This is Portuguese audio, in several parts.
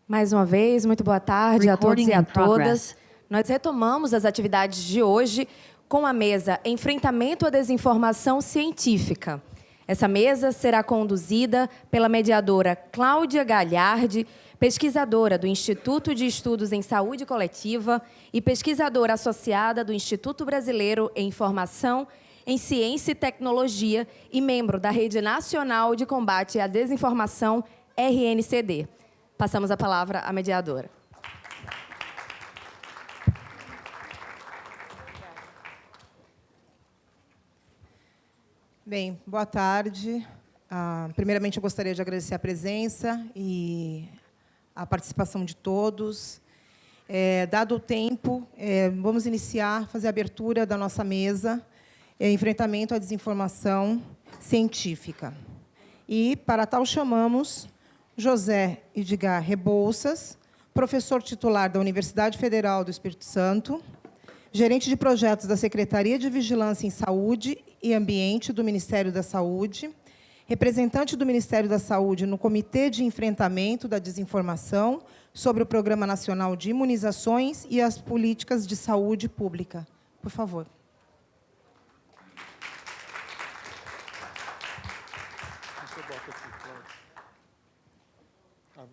Mais uma vez, muito boa tarde a todos e a todas. Nós retomamos as atividades de hoje com a mesa Enfrentamento à Desinformação Científica. Essa mesa será conduzida pela mediadora Cláudia Galhardi, pesquisadora do Instituto de Estudos em Saúde Coletiva e pesquisadora associada do Instituto Brasileiro em Informação em Ciência e Tecnologia e membro da Rede Nacional de Combate à Desinformação, RNCD. Passamos a palavra à mediadora. Bem, boa tarde. Primeiramente, eu gostaria de agradecer a presença e a participação de todos. Dado o tempo, vamos iniciar, fazer a abertura da nossa mesa, Enfrentamento à Desinformação Científica. E, para tal, chamamos José Edgar Rebouças, professor titular da Universidade Federal do Espírito Santo, gerente de projetos da Secretaria de Vigilância em Saúde e Ambiente do Ministério da Saúde, representante do Ministério da Saúde no Comitê de Enfrentamento da Desinformação sobre o Programa Nacional de Imunizações e as Políticas de Saúde Pública. Por favor.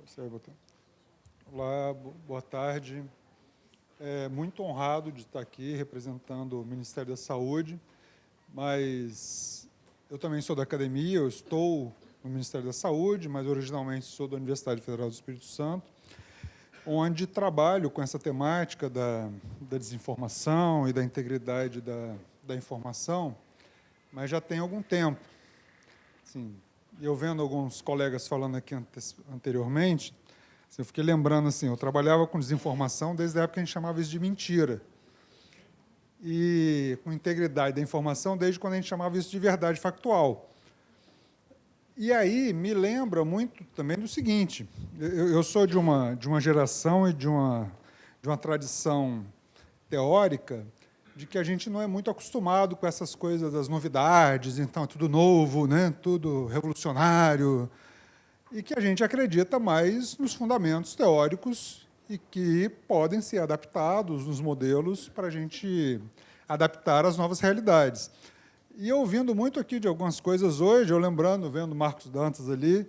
Você vai botar. Olá, boa tarde. Muito honrado de estar aqui representando o Ministério da Saúde, mas eu também sou da academia, eu estou no Ministério da Saúde, mas originalmente sou da Universidade Federal do Espírito Santo, onde trabalho com essa temática da desinformação e da integridade da informação, mas já tem algum tempo. Assim, eu vendo alguns colegas falando aqui anteriormente, eu fiquei lembrando, assim, eu trabalhava com desinformação desde a época que a gente chamava isso de mentira. E com integridade da informação desde quando a gente chamava isso de verdade factual. E aí me lembra muito também do seguinte, eu sou de uma geração e de uma tradição teórica de que a gente não é muito acostumado com essas coisas das novidades, então é tudo novo, né? Tudo revolucionário, e que a gente acredita mais nos fundamentos teóricos e que podem ser adaptados nos modelos para a gente adaptar às novas realidades. E eu ouvindo muito aqui de algumas coisas hoje, eu lembrando, vendo o Marcos Dantas ali,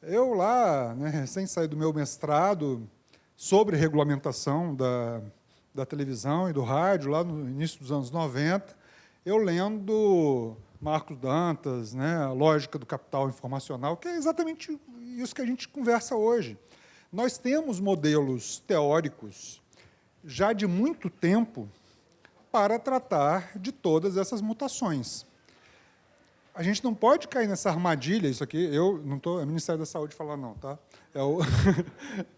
eu lá, né, recém saí do meu mestrado sobre regulamentação da televisão e do rádio, lá no início dos anos 90, eu lendo Marcos Dantas, né, a lógica do capital informacional, que é exatamente isso que a gente conversa hoje. Nós temos modelos teóricos já de muito tempo para tratar de todas essas mutações. A gente não pode cair nessa armadilha, isso aqui, eu não estou, é o Ministério da Saúde falar não, tá?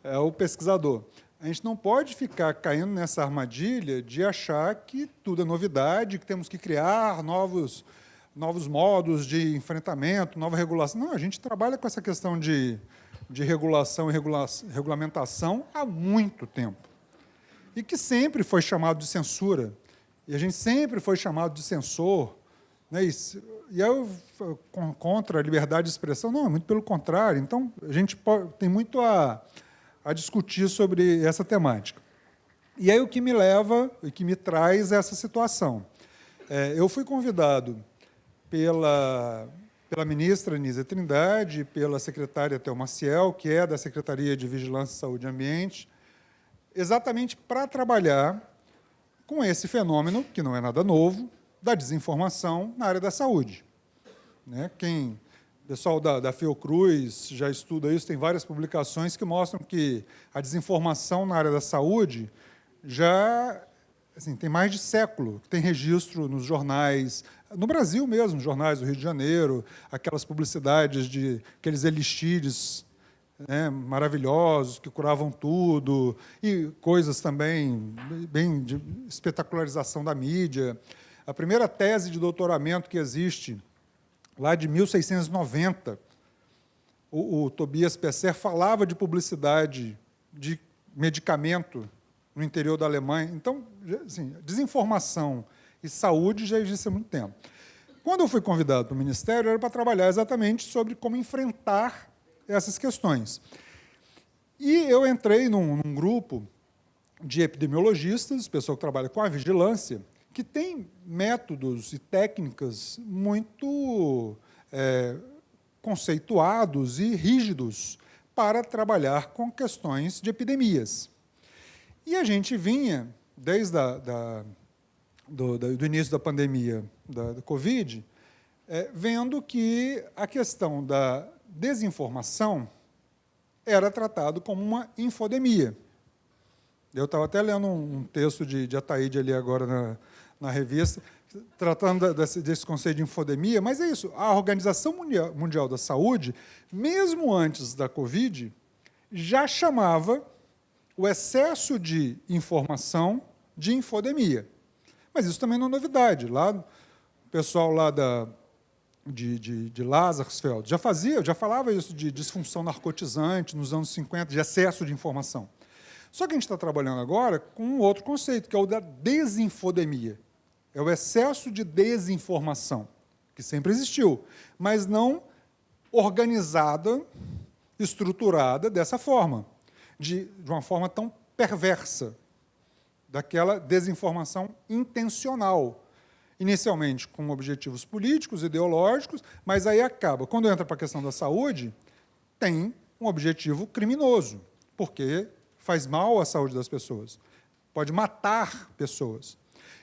É o pesquisador. A gente não pode ficar caindo nessa armadilha de achar que tudo é novidade, que temos que criar novos modos de enfrentamento, nova regulação. Não, a gente trabalha com essa questão de regulação e regulamentação há muito tempo. E que sempre foi chamado de censura, e a gente sempre foi chamado de censor, né? E eu, contra a liberdade de expressão, não, é muito pelo contrário. Então, a gente tem muito a discutir sobre essa temática. E aí o que me leva e que me traz essa situação. Eu fui convidado pela ministra Anísia Trindade, pela secretária Thelma Maciel, que é da Secretaria de Vigilância, Saúde e Ambiente, exatamente para trabalhar com esse fenômeno, que não é nada novo, da desinformação na área da saúde. Né? O pessoal da Fiocruz já estuda isso, tem várias publicações que mostram que a desinformação na área da saúde já assim, tem mais de século, tem registro nos jornais, no Brasil mesmo, jornais do Rio de Janeiro, aquelas publicidades de aqueles elixires, né, maravilhosos, que curavam tudo, e coisas também bem de espetacularização da mídia. A primeira tese de doutoramento que existe, lá de 1690, o Tobias Pesser falava de publicidade de medicamento no interior da Alemanha. Então, assim, desinformação e saúde já existe há muito tempo. Quando eu fui convidado para o Ministério, era para trabalhar exatamente sobre como enfrentar essas questões. E eu entrei num grupo de epidemiologistas, pessoal que trabalha com a vigilância, que tem métodos e técnicas muito conceituados e rígidos para trabalhar com questões de epidemias. E a gente vinha, desde do início da pandemia da Covid, vendo que a questão da desinformação era tratado como uma infodemia. Eu estava até lendo um texto de Ataíde ali agora na revista, tratando desse conceito de infodemia, mas é isso, a Organização Mundial da Saúde, mesmo antes da Covid, já chamava o excesso de informação de infodemia. Mas isso também não é novidade. Lá, o pessoal lá de Lazarsfeld já falava isso de disfunção narcotizante nos anos 50, de excesso de informação. Só que a gente está trabalhando agora com um outro conceito, que é o da desinfodemia. É o excesso de desinformação, que sempre existiu, mas não organizada, estruturada dessa forma, de uma forma tão perversa, daquela desinformação intencional, inicialmente com objetivos políticos, ideológicos, mas aí acaba, quando entra para a questão da saúde, tem um objetivo criminoso, porque faz mal à saúde das pessoas, pode matar pessoas.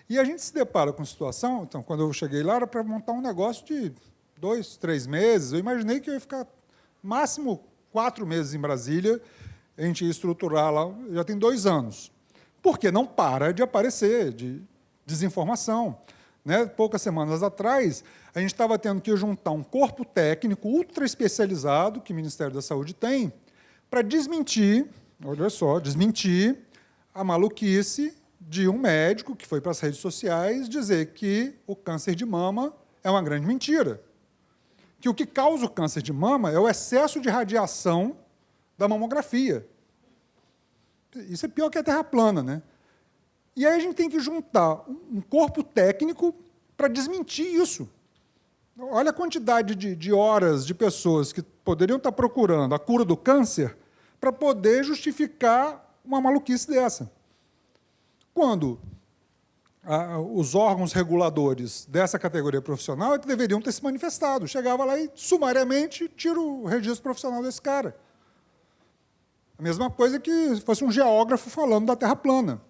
E a gente se depara com a situação, então, quando eu cheguei lá, era para montar um negócio de 2, 3 meses, eu imaginei que eu ia ficar máximo 4 meses em Brasília, a gente ia estruturar lá, já tem 2 anos, porque não para de aparecer de desinformação. Né? Poucas semanas atrás, a gente estava tendo que juntar um corpo técnico ultra especializado, que o Ministério da Saúde tem, para desmentir, olha só, desmentir a maluquice de um médico que foi para as redes sociais dizer que o câncer de mama é uma grande mentira. Que o que causa o câncer de mama é o excesso de radiação da mamografia. Isso é pior que a Terra plana, né? E aí a gente tem que juntar um corpo técnico para desmentir isso. Olha a quantidade de horas de pessoas que poderiam estar procurando a cura do câncer para poder justificar uma maluquice dessa. Quando os órgãos reguladores dessa categoria profissional é que deveriam ter se manifestado. Chegava lá e, sumariamente, tira o registro profissional desse cara. A mesma coisa que fosse um geógrafo falando da Terra plana.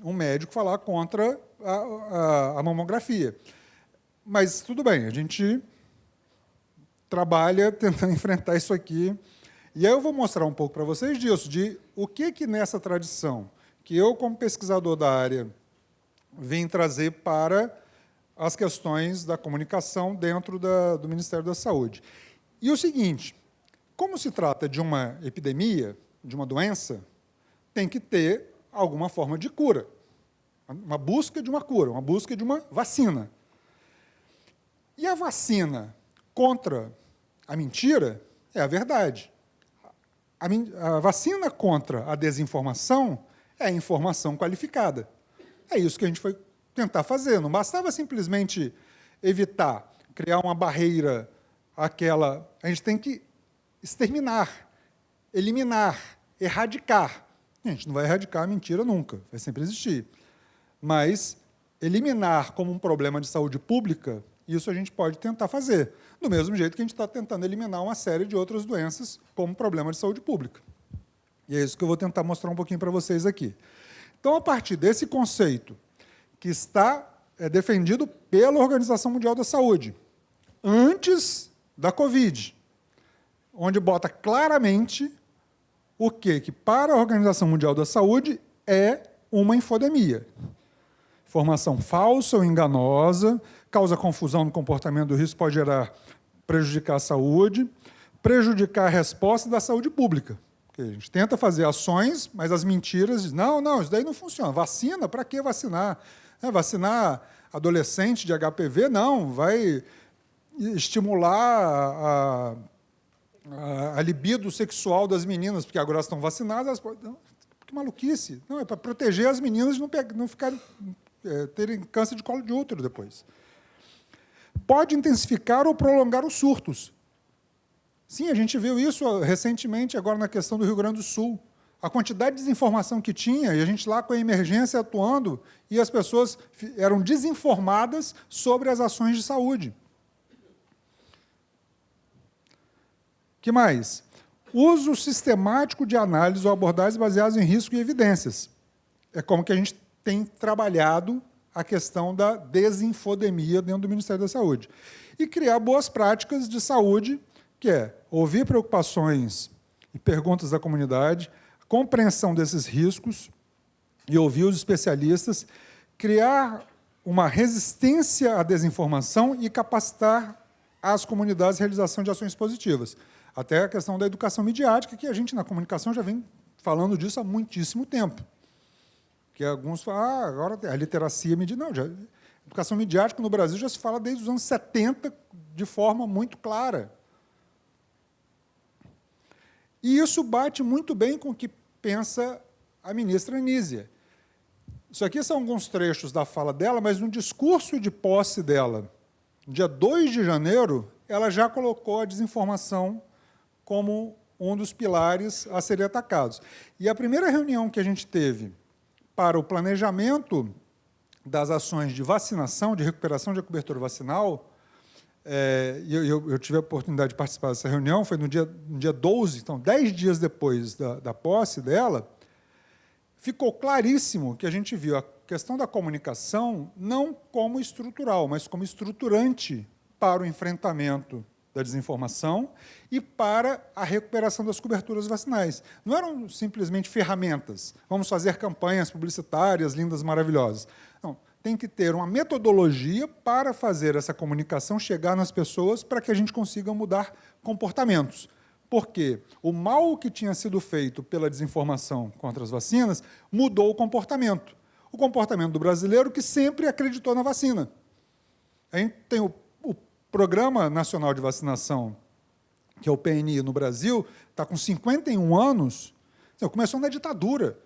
Um médico falar contra a mamografia. Mas, tudo bem, a gente trabalha tentando enfrentar isso aqui. E aí eu vou mostrar um pouco para vocês disso, de o que nessa tradição, que eu, como pesquisador da área, vim trazer para as questões da comunicação dentro do Ministério da Saúde. E o seguinte, como se trata de uma epidemia, de uma doença, tem que ter alguma forma de cura. Uma busca de uma cura, uma busca de uma vacina. E a vacina contra a mentira é a verdade. A vacina contra a desinformação é a informação qualificada. É isso que a gente foi tentar fazer. Não bastava simplesmente evitar, criar uma barreira àquela. A gente tem que exterminar, eliminar, erradicar. A gente não vai erradicar a mentira nunca, vai sempre existir. Mas eliminar como um problema de saúde pública, isso a gente pode tentar fazer. Do mesmo jeito que a gente está tentando eliminar uma série de outras doenças como problema de saúde pública. E é isso que eu vou tentar mostrar um pouquinho para vocês aqui. Então, a partir desse conceito que está defendido pela Organização Mundial da Saúde, antes da Covid, onde bota claramente o que para a Organização Mundial da Saúde é uma infodemia. Informação falsa ou enganosa, causa confusão no comportamento do risco, pode prejudicar a saúde, prejudicar a resposta da saúde pública. Porque a gente tenta fazer ações, mas as mentiras dizem, não, isso daí não funciona. Vacina, para que vacinar? Vacinar adolescente de HPV, não, vai estimular a libido sexual das meninas, porque agora elas estão vacinadas, que maluquice. Não, é para proteger as meninas de não ficarem, terem câncer de colo de útero depois. Pode intensificar ou prolongar os surtos. Sim, a gente viu isso recentemente, agora na questão do Rio Grande do Sul. A quantidade de desinformação que tinha, e a gente lá com a emergência atuando, e as pessoas eram desinformadas sobre as ações de saúde. O que mais? Uso sistemático de análise ou abordagens baseadas em risco e evidências. É como que a gente tem trabalhado a questão da desinfodemia dentro do Ministério da Saúde. E criar boas práticas de saúde, que é ouvir preocupações e perguntas da comunidade, compreensão desses riscos e ouvir os especialistas, criar uma resistência à desinformação e capacitar as comunidades à realização de ações positivas. Até a questão da educação midiática, que a gente, na comunicação, já vem falando disso há muitíssimo tempo. Que alguns falam, agora a literacia midiática. Não, já, educação midiática no Brasil já se fala desde os anos 70 de forma muito clara. E isso bate muito bem com o que pensa a ministra Anísia. Isso aqui são alguns trechos da fala dela, mas no discurso de posse dela, no dia 2 de janeiro, ela já colocou a desinformação como um dos pilares a serem atacados. E a primeira reunião que a gente teve para o planejamento das ações de vacinação, de recuperação de cobertura vacinal, eu tive a oportunidade de participar dessa reunião, foi no dia 12, então, 10 dias depois da posse dela, ficou claríssimo que a gente viu a questão da comunicação não como estrutural, mas como estruturante para o enfrentamento da desinformação e para a recuperação das coberturas vacinais. Não eram simplesmente ferramentas, vamos fazer campanhas publicitárias lindas, maravilhosas. Não, tem que ter uma metodologia para fazer essa comunicação chegar nas pessoas para que a gente consiga mudar comportamentos. Porque o mal que tinha sido feito pela desinformação contra as vacinas mudou o comportamento. O comportamento do brasileiro que sempre acreditou na vacina. A gente tem o Programa Nacional de Vacinação, que é o PNI no Brasil, está com 51 anos, começou na ditadura.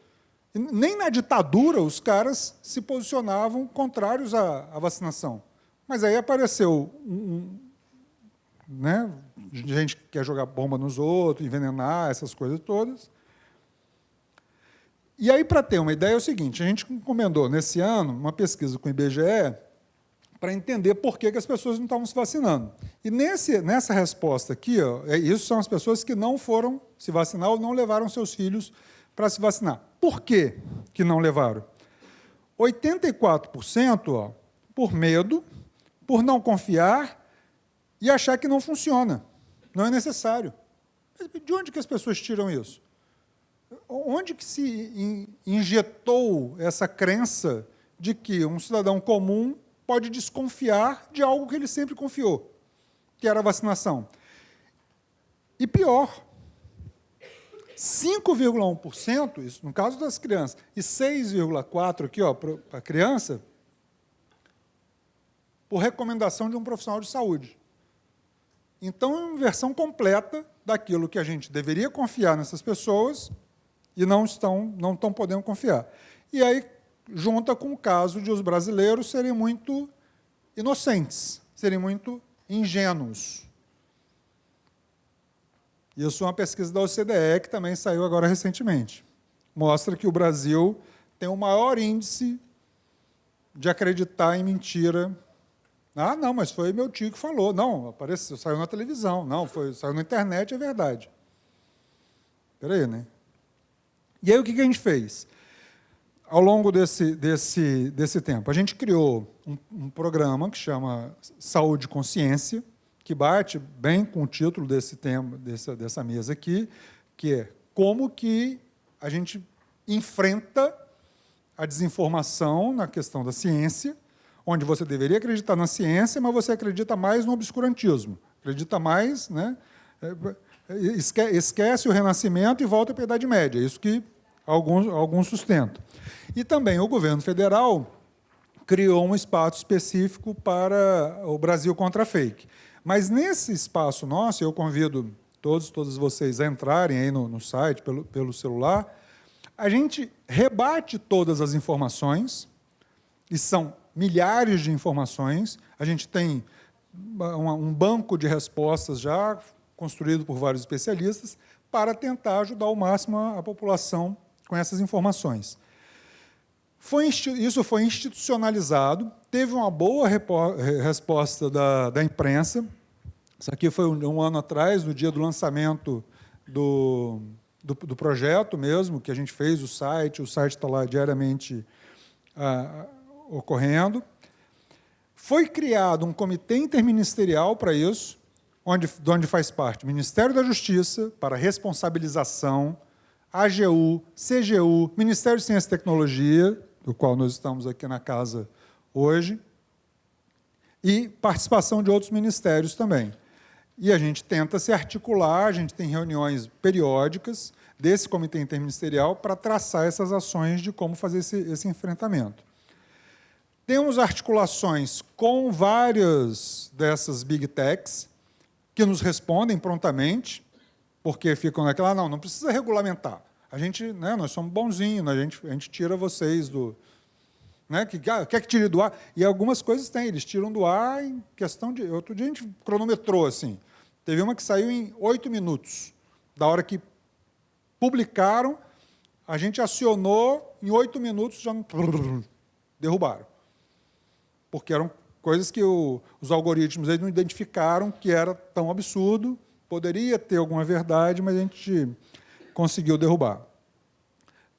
E nem na ditadura os caras se posicionavam contrários à vacinação. Mas aí apareceu gente que quer jogar bomba nos outros, envenenar, essas coisas todas. E aí, para ter uma ideia, é o seguinte, a gente encomendou, nesse ano, uma pesquisa com o IBGE para entender por que as pessoas não estavam se vacinando. E nessa resposta aqui, isso são as pessoas que não foram se vacinar ou não levaram seus filhos para se vacinar. Por que não levaram? 84% por medo, por não confiar e achar que não funciona, não é necessário. De onde que as pessoas tiram isso? Onde que se injetou essa crença de que um cidadão comum pode desconfiar de algo que ele sempre confiou, que era a vacinação? E pior, 5,1%, isso no caso das crianças, e 6,4% aqui, para a criança, por recomendação de um profissional de saúde. Então, é uma inversão completa daquilo que a gente deveria confiar nessas pessoas e não estão podendo confiar. E aí, junta com o caso de os brasileiros serem muito inocentes, serem muito ingênuos. Isso é uma pesquisa da OCDE, que também saiu agora recentemente. Mostra que o Brasil tem o maior índice de acreditar em mentira. Ah, não, mas foi meu tio que falou. Não, apareceu, saiu na televisão. Não, saiu na internet, é verdade. Espera aí, né? E aí o que a gente fez? Ao longo desse tempo, a gente criou um programa que chama Saúde e Consciência, que bate bem com o título desse tema, dessa mesa aqui, que é como que a gente enfrenta a desinformação na questão da ciência, onde você deveria acreditar na ciência, mas você acredita mais no obscurantismo, acredita mais, né, esquece o Renascimento e volta para a Idade Média, isso que alguns sustentam. E também o governo federal criou um espaço específico para o Brasil contra a fake. Mas nesse espaço nosso, eu convido todos vocês a entrarem aí no site, pelo celular, a gente rebate todas as informações, e são milhares de informações, a gente tem um banco de respostas já construído por vários especialistas, para tentar ajudar ao máximo a população com essas informações. Isso foi institucionalizado, teve uma boa resposta da imprensa. Isso aqui foi um ano atrás, no dia do lançamento do projeto mesmo, que a gente fez o site está lá diariamente ocorrendo. Foi criado um comitê interministerial para isso, onde faz parte o Ministério da Justiça, para responsabilização, AGU, CGU, Ministério de Ciência e Tecnologia, do qual nós estamos aqui na casa hoje, e participação de outros ministérios também. E a gente tenta se articular, a gente tem reuniões periódicas desse comitê interministerial para traçar essas ações de como fazer esse enfrentamento. Temos articulações com várias dessas big techs, que nos respondem prontamente, porque ficam naquela, não precisa regulamentar. A gente, nós somos bonzinhos, a gente tira vocês do... quer que tire do ar? E algumas coisas tem, eles tiram do ar em questão de... Outro dia a gente cronometrou, assim, teve uma que saiu em 8 minutos, da hora que publicaram, a gente acionou, em 8 minutos já derrubaram. Porque eram coisas que os algoritmos eles não identificaram que era tão absurdo, poderia ter alguma verdade, mas a gente conseguiu derrubar.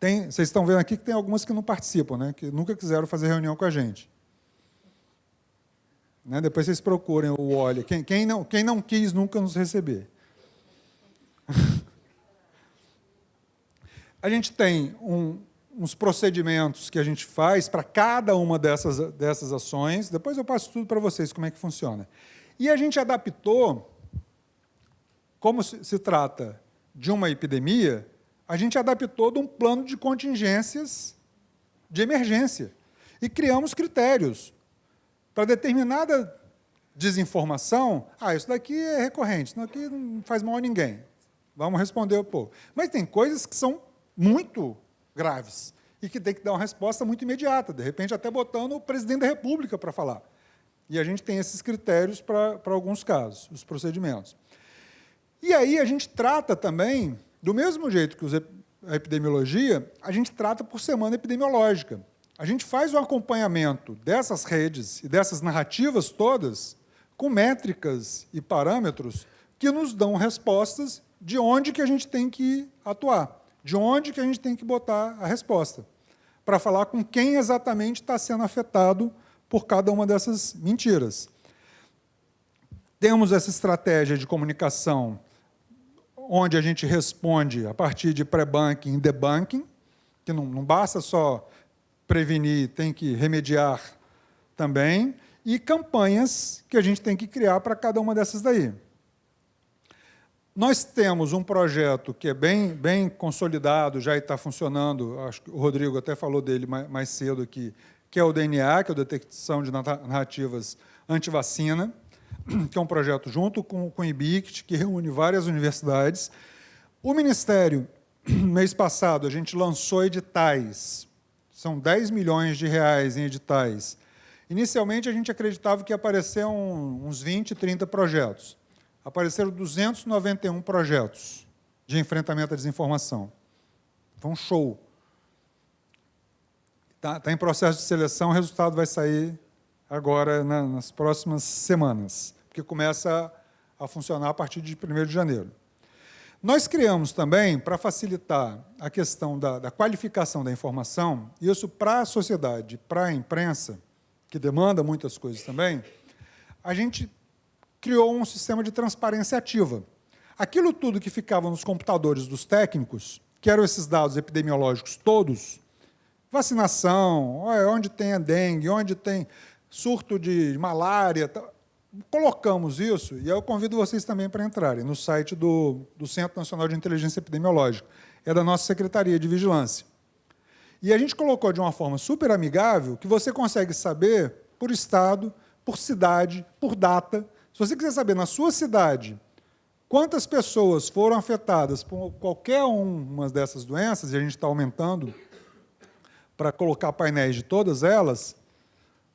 Vocês estão vendo aqui que tem algumas que não participam, que nunca quiseram fazer reunião com a gente. Depois vocês procurem o olha. Quem não quis nunca nos receber. A gente tem uns procedimentos que a gente faz para cada uma dessas ações. Depois eu passo tudo para vocês, como é que funciona. E a gente adaptou, como se trata de uma epidemia, a gente adaptou de um plano de contingências de emergência. E criamos critérios para determinada desinformação. Isso daqui é recorrente, isso daqui não faz mal a ninguém. Vamos responder ao povo. Mas tem coisas que são muito graves e que tem que dar uma resposta muito imediata, de repente até botando o presidente da República para falar. E a gente tem esses critérios para alguns casos, os procedimentos. E aí a gente trata também, do mesmo jeito que a epidemiologia, a gente trata por semana epidemiológica. A gente faz um acompanhamento dessas redes e dessas narrativas todas com métricas e parâmetros que nos dão respostas de onde que a gente tem que atuar, de onde que a gente tem que botar a resposta, para falar com quem exatamente está sendo afetado por cada uma dessas mentiras. Temos essa estratégia de comunicação onde a gente responde a partir de pré-banking e debunking, que não basta só prevenir, tem que remediar também, e campanhas que a gente tem que criar para cada uma dessas daí. Nós temos um projeto que é bem consolidado, já está funcionando, acho que o Rodrigo até falou dele mais cedo aqui, que é o DNA, que é a detecção de narrativas anti-vacina, que é um projeto junto com o IBICT, que reúne várias universidades. O Ministério, mês passado, a gente lançou editais, são 10 milhões de reais em editais. Inicialmente, a gente acreditava que ia aparecer uns 20, 30 projetos. Apareceram 291 projetos de enfrentamento à desinformação. Foi um show. Está em processo de seleção, o resultado vai sair agora nas próximas semanas, porque começa a funcionar a partir de 1º de janeiro. Nós criamos também, para facilitar a questão da qualificação da informação, isso para a sociedade, para a imprensa, que demanda muitas coisas também, a gente criou um sistema de transparência ativa. Aquilo tudo que ficava nos computadores dos técnicos, que eram esses dados epidemiológicos todos, vacinação, onde tem a dengue, onde tem surto de malária, colocamos isso, e eu convido vocês também para entrarem no site do Centro Nacional de Inteligência Epidemiológica, é da nossa Secretaria de Vigilância. E a gente colocou de uma forma super amigável que você consegue saber por estado, por cidade, por data. Se você quiser saber na sua cidade quantas pessoas foram afetadas por qualquer uma dessas doenças, e a gente está aumentando para colocar painéis de todas elas,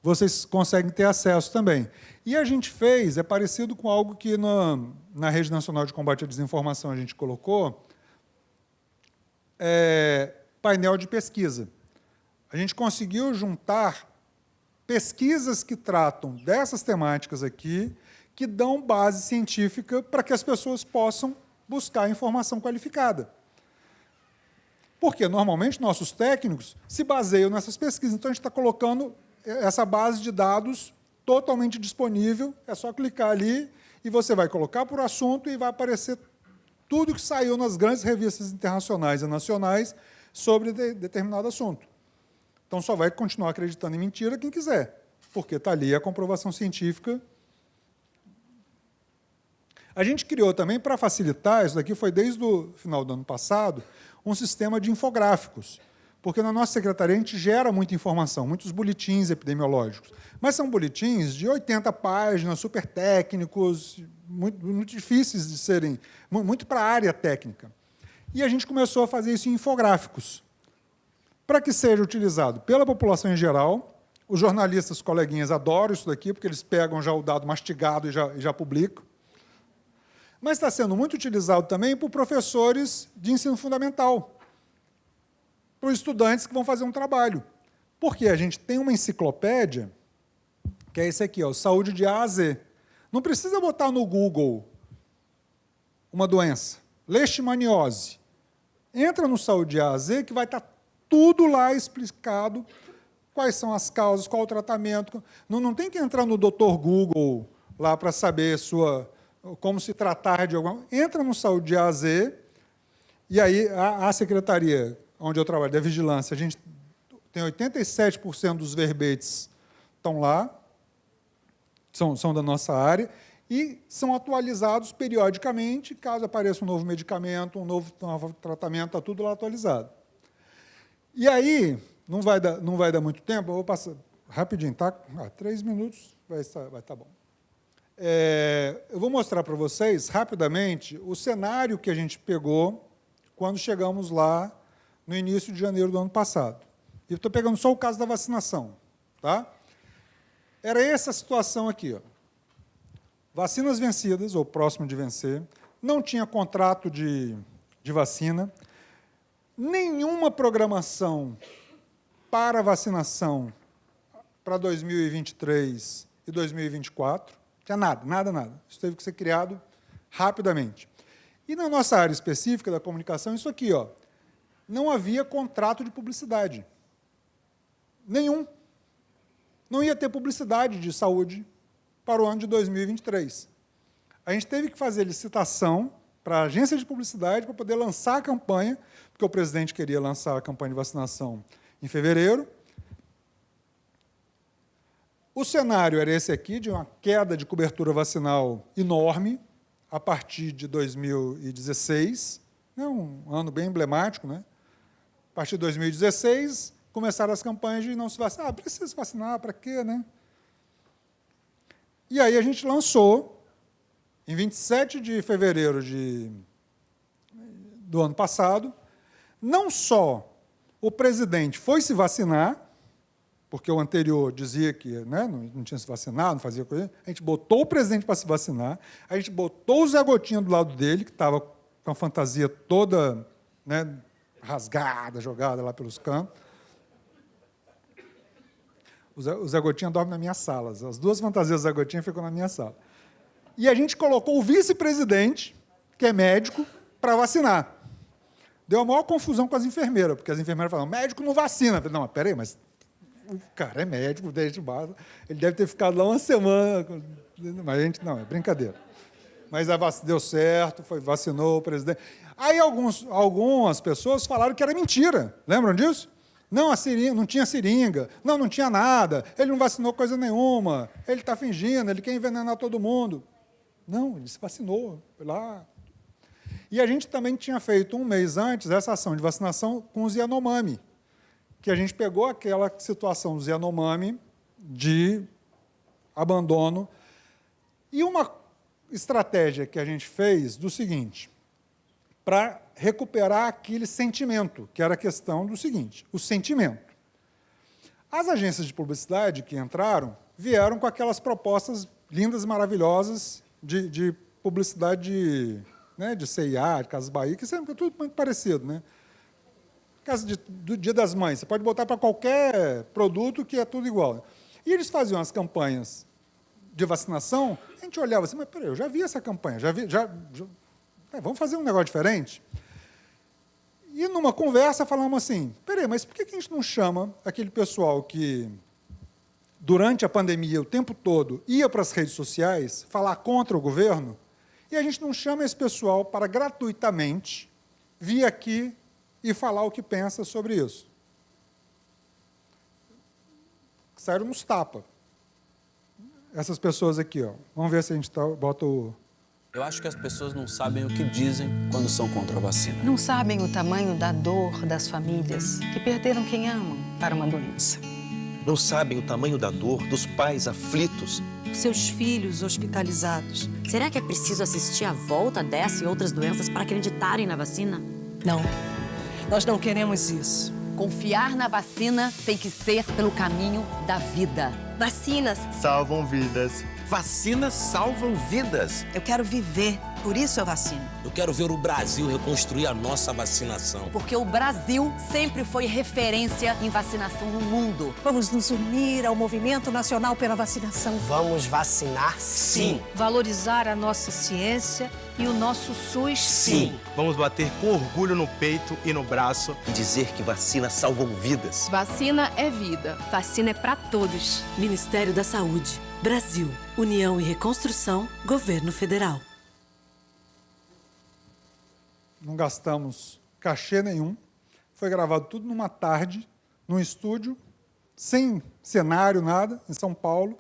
vocês conseguem ter acesso também. E a gente fez, é parecido com algo que na Rede Nacional de Combate à Desinformação a gente colocou, painel de pesquisa. A gente conseguiu juntar pesquisas que tratam dessas temáticas aqui, que dão base científica para que as pessoas possam buscar informação qualificada. Porque, normalmente, nossos técnicos se baseiam nessas pesquisas. Então, a gente está colocando essa base de dados totalmente disponível, é só clicar ali e você vai colocar por assunto e vai aparecer tudo que saiu nas grandes revistas internacionais e nacionais sobre determinado assunto. Então, só vai continuar acreditando em mentira quem quiser, porque está ali a comprovação científica. A gente criou também, para facilitar, isso daqui foi desde o final do ano passado, um sistema de infográficos, porque na nossa secretaria a gente gera muita informação, muitos boletins epidemiológicos, mas são boletins de 80 páginas, super técnicos, muito difíceis de serem, muito para a área técnica. E a gente começou a fazer isso em infográficos, para que seja utilizado pela população em geral. Os jornalistas, coleguinhas, adoram isso daqui, porque eles pegam já o dado mastigado e já publicam. Mas está sendo muito utilizado também por professores de ensino fundamental, por estudantes que vão fazer um trabalho. Porque a gente tem uma enciclopédia, que é esse aqui, ó, Saúde de A a Z. Não precisa botar no Google uma doença, leishmaniose. Entra no Saúde de A a Z, que vai estar tudo lá explicado, quais são as causas, qual o tratamento. Não tem que entrar no Dr. Google lá para saber como se tratar de alguma... Entra no Saúde de A a Z, e aí a secretaria, onde eu trabalho, da Vigilância, a gente tem 87% dos verbetes estão lá, são da nossa área, e são atualizados periodicamente, caso apareça um novo medicamento, um novo tratamento, está tudo lá atualizado. E aí, não vai dar muito tempo, eu vou passar rapidinho, tá? 3 minutos vai estar bom. Eu vou mostrar para vocês, rapidamente, o cenário que a gente pegou quando chegamos lá no início de janeiro do ano passado. E estou pegando só o caso da vacinação. Tá? Era essa situação aqui. Ó. Vacinas vencidas, ou próximo de vencer, não tinha contrato de vacina, nenhuma programação para vacinação para 2023 e 2024, tinha nada. Isso teve que ser criado rapidamente. E na nossa área específica da comunicação, isso aqui, ó, não havia contrato de publicidade. Nenhum. Não ia ter publicidade de saúde para o ano de 2023. A gente teve que fazer licitação para a agência de publicidade para poder lançar a campanha, porque o presidente queria lançar a campanha de vacinação em fevereiro. O cenário era esse aqui, de uma queda de cobertura vacinal enorme, a partir de 2016, um ano bem emblemático, né? A partir de 2016, começaram as campanhas de não se vacinar. Precisa se vacinar, para quê, né? E aí a gente lançou, em 27 de fevereiro do ano passado, não só o presidente foi se vacinar, porque o anterior dizia que, né, não tinha se vacinado, não fazia coisa, a gente botou o presidente para se vacinar, a gente botou o Zé Gotinha do lado dele, que estava com a fantasia toda, né, rasgada, jogada lá pelos cantos. O Zé Gotinha dorme na minha sala, as 2 fantasias do Zé Gotinha ficam na minha sala. E a gente colocou o vice-presidente, que é médico, para vacinar. Deu a maior confusão com as enfermeiras, porque as enfermeiras falaram, médico não vacina. Eu falei, não, mas peraí, mas o cara é médico, desde base, ele deve ter ficado lá uma semana, mas a gente, não, é brincadeira. Mas a vacina deu certo, vacinou o presidente. Aí algumas pessoas falaram que era mentira, lembram disso? Não, não tinha seringa, não tinha nada, ele não vacinou coisa nenhuma, ele está fingindo, ele quer envenenar todo mundo. Não, ele se vacinou, foi lá. E a gente também tinha feito, um mês antes, essa ação de vacinação com o Yanomami, que a gente pegou aquela situação do Yanomami de abandono, e uma estratégia que a gente fez do seguinte, para recuperar aquele sentimento, que era a questão do seguinte, o sentimento. As agências de publicidade que entraram vieram com aquelas propostas lindas e maravilhosas de publicidade, né, de C&A, de Casas Bahia, que sempre é tudo muito parecido, né? Caso do Dia das Mães, você pode botar para qualquer produto que é tudo igual. E eles faziam as campanhas de vacinação, a gente olhava assim, mas peraí, eu já vi essa campanha, vamos fazer um negócio diferente? E numa conversa falamos assim, peraí, mas por que a gente não chama aquele pessoal que, durante a pandemia, o tempo todo, ia para as redes sociais falar contra o governo, e a gente não chama esse pessoal para gratuitamente vir aqui e falar o que pensa sobre isso? Saíram nos tapa. Essas pessoas aqui, ó. Vamos ver se a gente bota o... Eu acho que as pessoas não sabem o que dizem quando são contra a vacina. Não sabem o tamanho da dor das famílias que perderam quem amam para uma doença. Não sabem o tamanho da dor dos pais aflitos. Seus filhos hospitalizados. Será que é preciso assistir à volta dessa e outras doenças para acreditarem na vacina? Não, nós não queremos isso. Confiar na vacina tem que ser pelo caminho da vida. Vacinas salvam vidas. Vacinas salvam vidas. Eu quero viver, por isso eu vacino. Eu quero ver o Brasil reconstruir a nossa vacinação. Porque o Brasil sempre foi referência em vacinação no mundo. Vamos nos unir ao Movimento Nacional pela Vacinação. Vamos vacinar, sim. Valorizar a nossa ciência e o nosso SUS, Sim. Vamos bater com orgulho no peito e no braço. E dizer que vacinas salvam vidas. Vacina é vida. Vacina é para todos. Ministério da Saúde. Brasil. União e Reconstrução. Governo Federal. Não gastamos cachê nenhum. Foi gravado tudo numa tarde, num estúdio, sem cenário, nada, em São Paulo.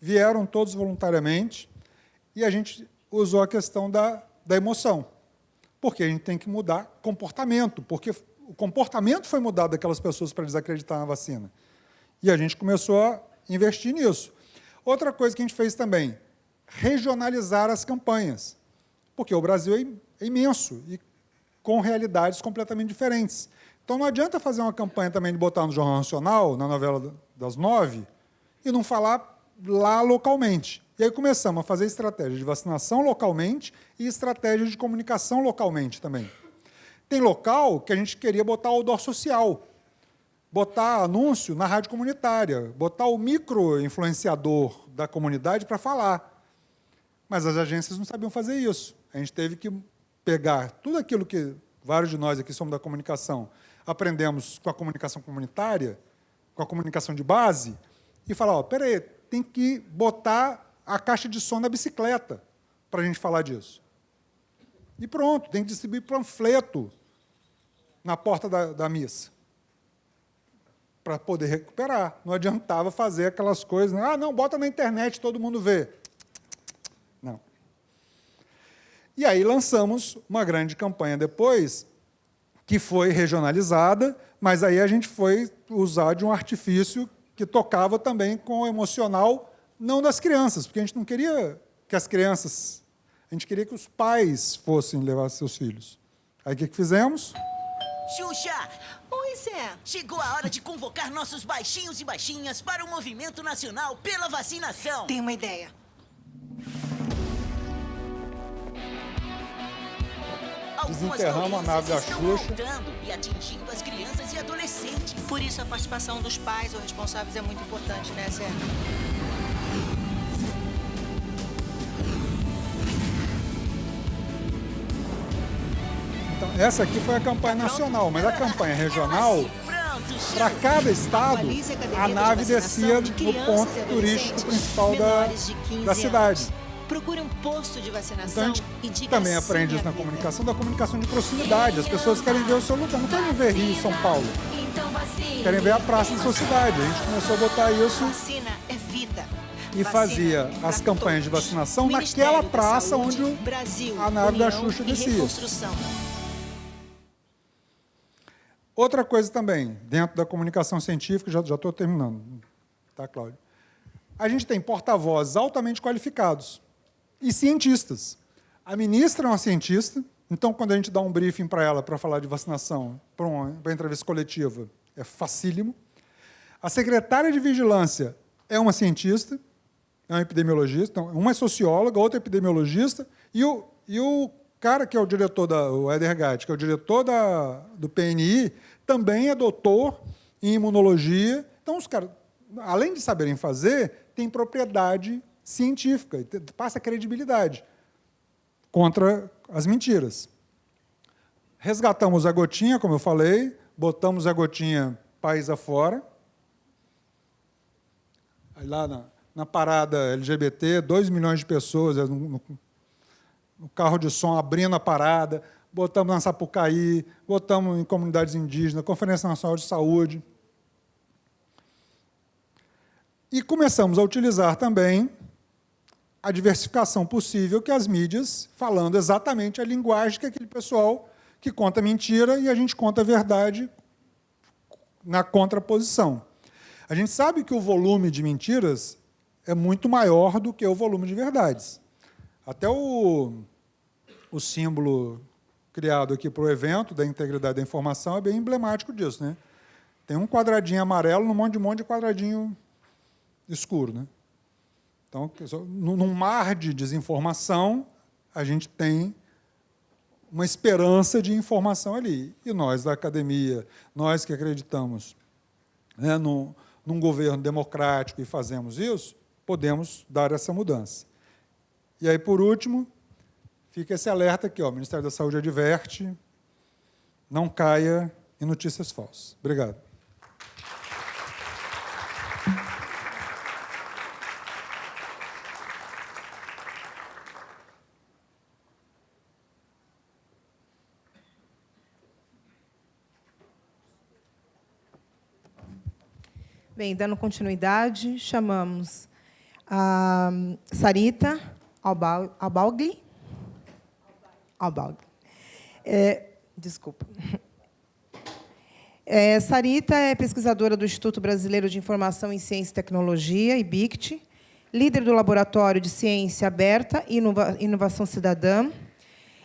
Vieram todos voluntariamente e a gente usou a questão da emoção. Porque a gente tem que mudar comportamento, porque o comportamento foi mudado daquelas pessoas para desacreditar na vacina. E a gente começou a investir nisso. Outra coisa que a gente fez também, regionalizar as campanhas, porque o Brasil é imenso e com realidades completamente diferentes. Então, não adianta fazer uma campanha também de botar no Jornal Nacional, na novela das 9, e não falar lá localmente. E aí começamos a fazer estratégia de vacinação localmente e estratégia de comunicação localmente também. Tem local que a gente queria botar outdoor social, botar anúncio na rádio comunitária, botar o micro-influenciador da comunidade para falar. Mas as agências não sabiam fazer isso. A gente teve que pegar tudo aquilo que vários de nós aqui somos da comunicação, aprendemos com a comunicação comunitária, com a comunicação de base, e falar, ó, peraí, tem que botar a caixa de som na bicicleta para a gente falar disso. E pronto, tem que distribuir panfleto na porta da missa para poder recuperar. Não adiantava fazer aquelas coisas, né? Ah, não, bota na internet, todo mundo vê. Não. E aí lançamos uma grande campanha depois, que foi regionalizada, mas aí a gente foi usar de um artifício que tocava também com o emocional, não das crianças, porque a gente não queria que as crianças, a gente queria que os pais fossem levar seus filhos. Aí o que fizemos? Xuxa! Oi, Zé. Chegou a hora de convocar nossos baixinhos e baixinhas para o Movimento Nacional pela Vacinação. Tenho uma ideia. Desenterramos a nave da estão Xuxa. voltando e atingindo as crianças e adolescentes. Por isso a participação dos pais ou responsáveis é muito importante, né, Zé? Então, essa aqui foi a campanha nacional, mas a campanha regional, para cada estado, a nave descia no ponto turístico principal da cidade. Procure um posto de vacinação Então, a gente e diga também sim aprende isso à na vida. comunicação, da comunicação de proximidade. As pessoas querem ver o seu lugar, não querem ver Rio e São Paulo. Querem ver a praça da sua cidade. A gente começou a botar isso Vacina é vida. e fazia as campanhas de vacinação naquela praça onde a nave da Xuxa descia. Outra coisa também, dentro da comunicação científica, já estou terminando, tá, Cláudio? A gente tem porta-vozes altamente qualificados e cientistas. A ministra é uma cientista, então, quando a gente dá um briefing para ela para falar de vacinação, para uma entrevista coletiva, é facílimo. A secretária de vigilância é uma cientista, é uma epidemiologista, uma é socióloga, outra é epidemiologista, e o cara que é o diretor, o Éder Gatti, que é o diretor do PNI, também é doutor em imunologia. Então, os caras, além de saberem fazer, têm propriedade científica, passa credibilidade contra as mentiras. Resgatamos a gotinha, como eu falei, botamos a gotinha país afora. Aí lá na parada LGBT, 2 milhões de pessoas no carro de som abrindo a parada, botamos na Sapucaí, botamos em comunidades indígenas, Conferência Nacional de Saúde. E começamos a utilizar também a diversificação possível que as mídias, falando exatamente a linguagem que aquele pessoal que conta mentira e a gente conta a verdade na contraposição. A gente sabe que o volume de mentiras é muito maior do que o volume de verdades. Até o símbolo criado aqui para o evento da integridade da informação é bem emblemático disso, né? Tem um quadradinho amarelo num monte de quadradinho escuro, né? Então, num mar de desinformação, a gente tem uma esperança de informação ali. E nós, da academia, nós que acreditamos, né, num governo democrático e fazemos isso, podemos dar essa mudança. E aí, por último, fica esse alerta aqui, ó, o Ministério da Saúde adverte, não caia em notícias falsas. Obrigado. Bem, dando continuidade, chamamos a Sarita Albaugli. Desculpa. Sarita é pesquisadora do Instituto Brasileiro de Informação em Ciência e Tecnologia, IBICT, líder do Laboratório de Ciência Aberta e Inovação Cidadã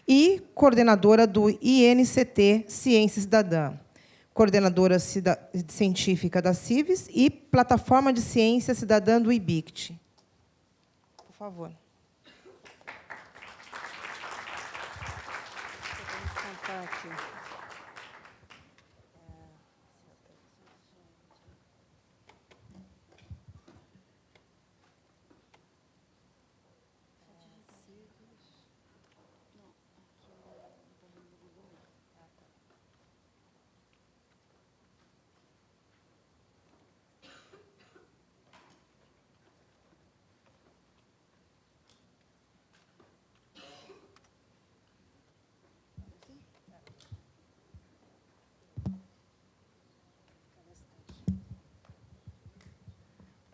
e coordenadora do INCT Ciência Cidadã, coordenadora científica da CIVES e plataforma de ciência cidadã do IBICT. Por favor.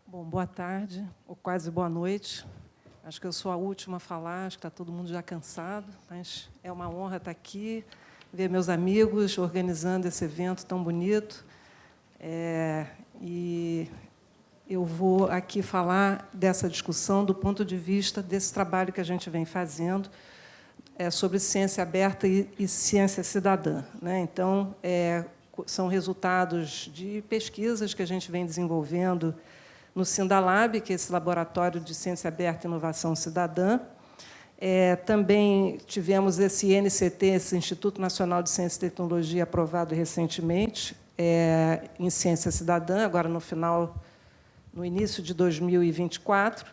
Bom, boa tarde, ou quase boa noite. Acho que eu sou a última a falar, acho que está todo mundo já cansado, mas é uma honra estar aqui, ver meus amigos organizando esse evento tão bonito. E eu vou aqui falar dessa discussão do ponto de vista desse trabalho que a gente vem fazendo sobre ciência aberta e ciência cidadã, né? Então, são resultados de pesquisas que a gente vem desenvolvendo no Sindalab, que é esse Laboratório de Ciência Aberta e Inovação Cidadã. Também tivemos esse INCT, esse Instituto Nacional de Ciência e Tecnologia, aprovado recentemente, em Ciência Cidadã, agora no início de 2024.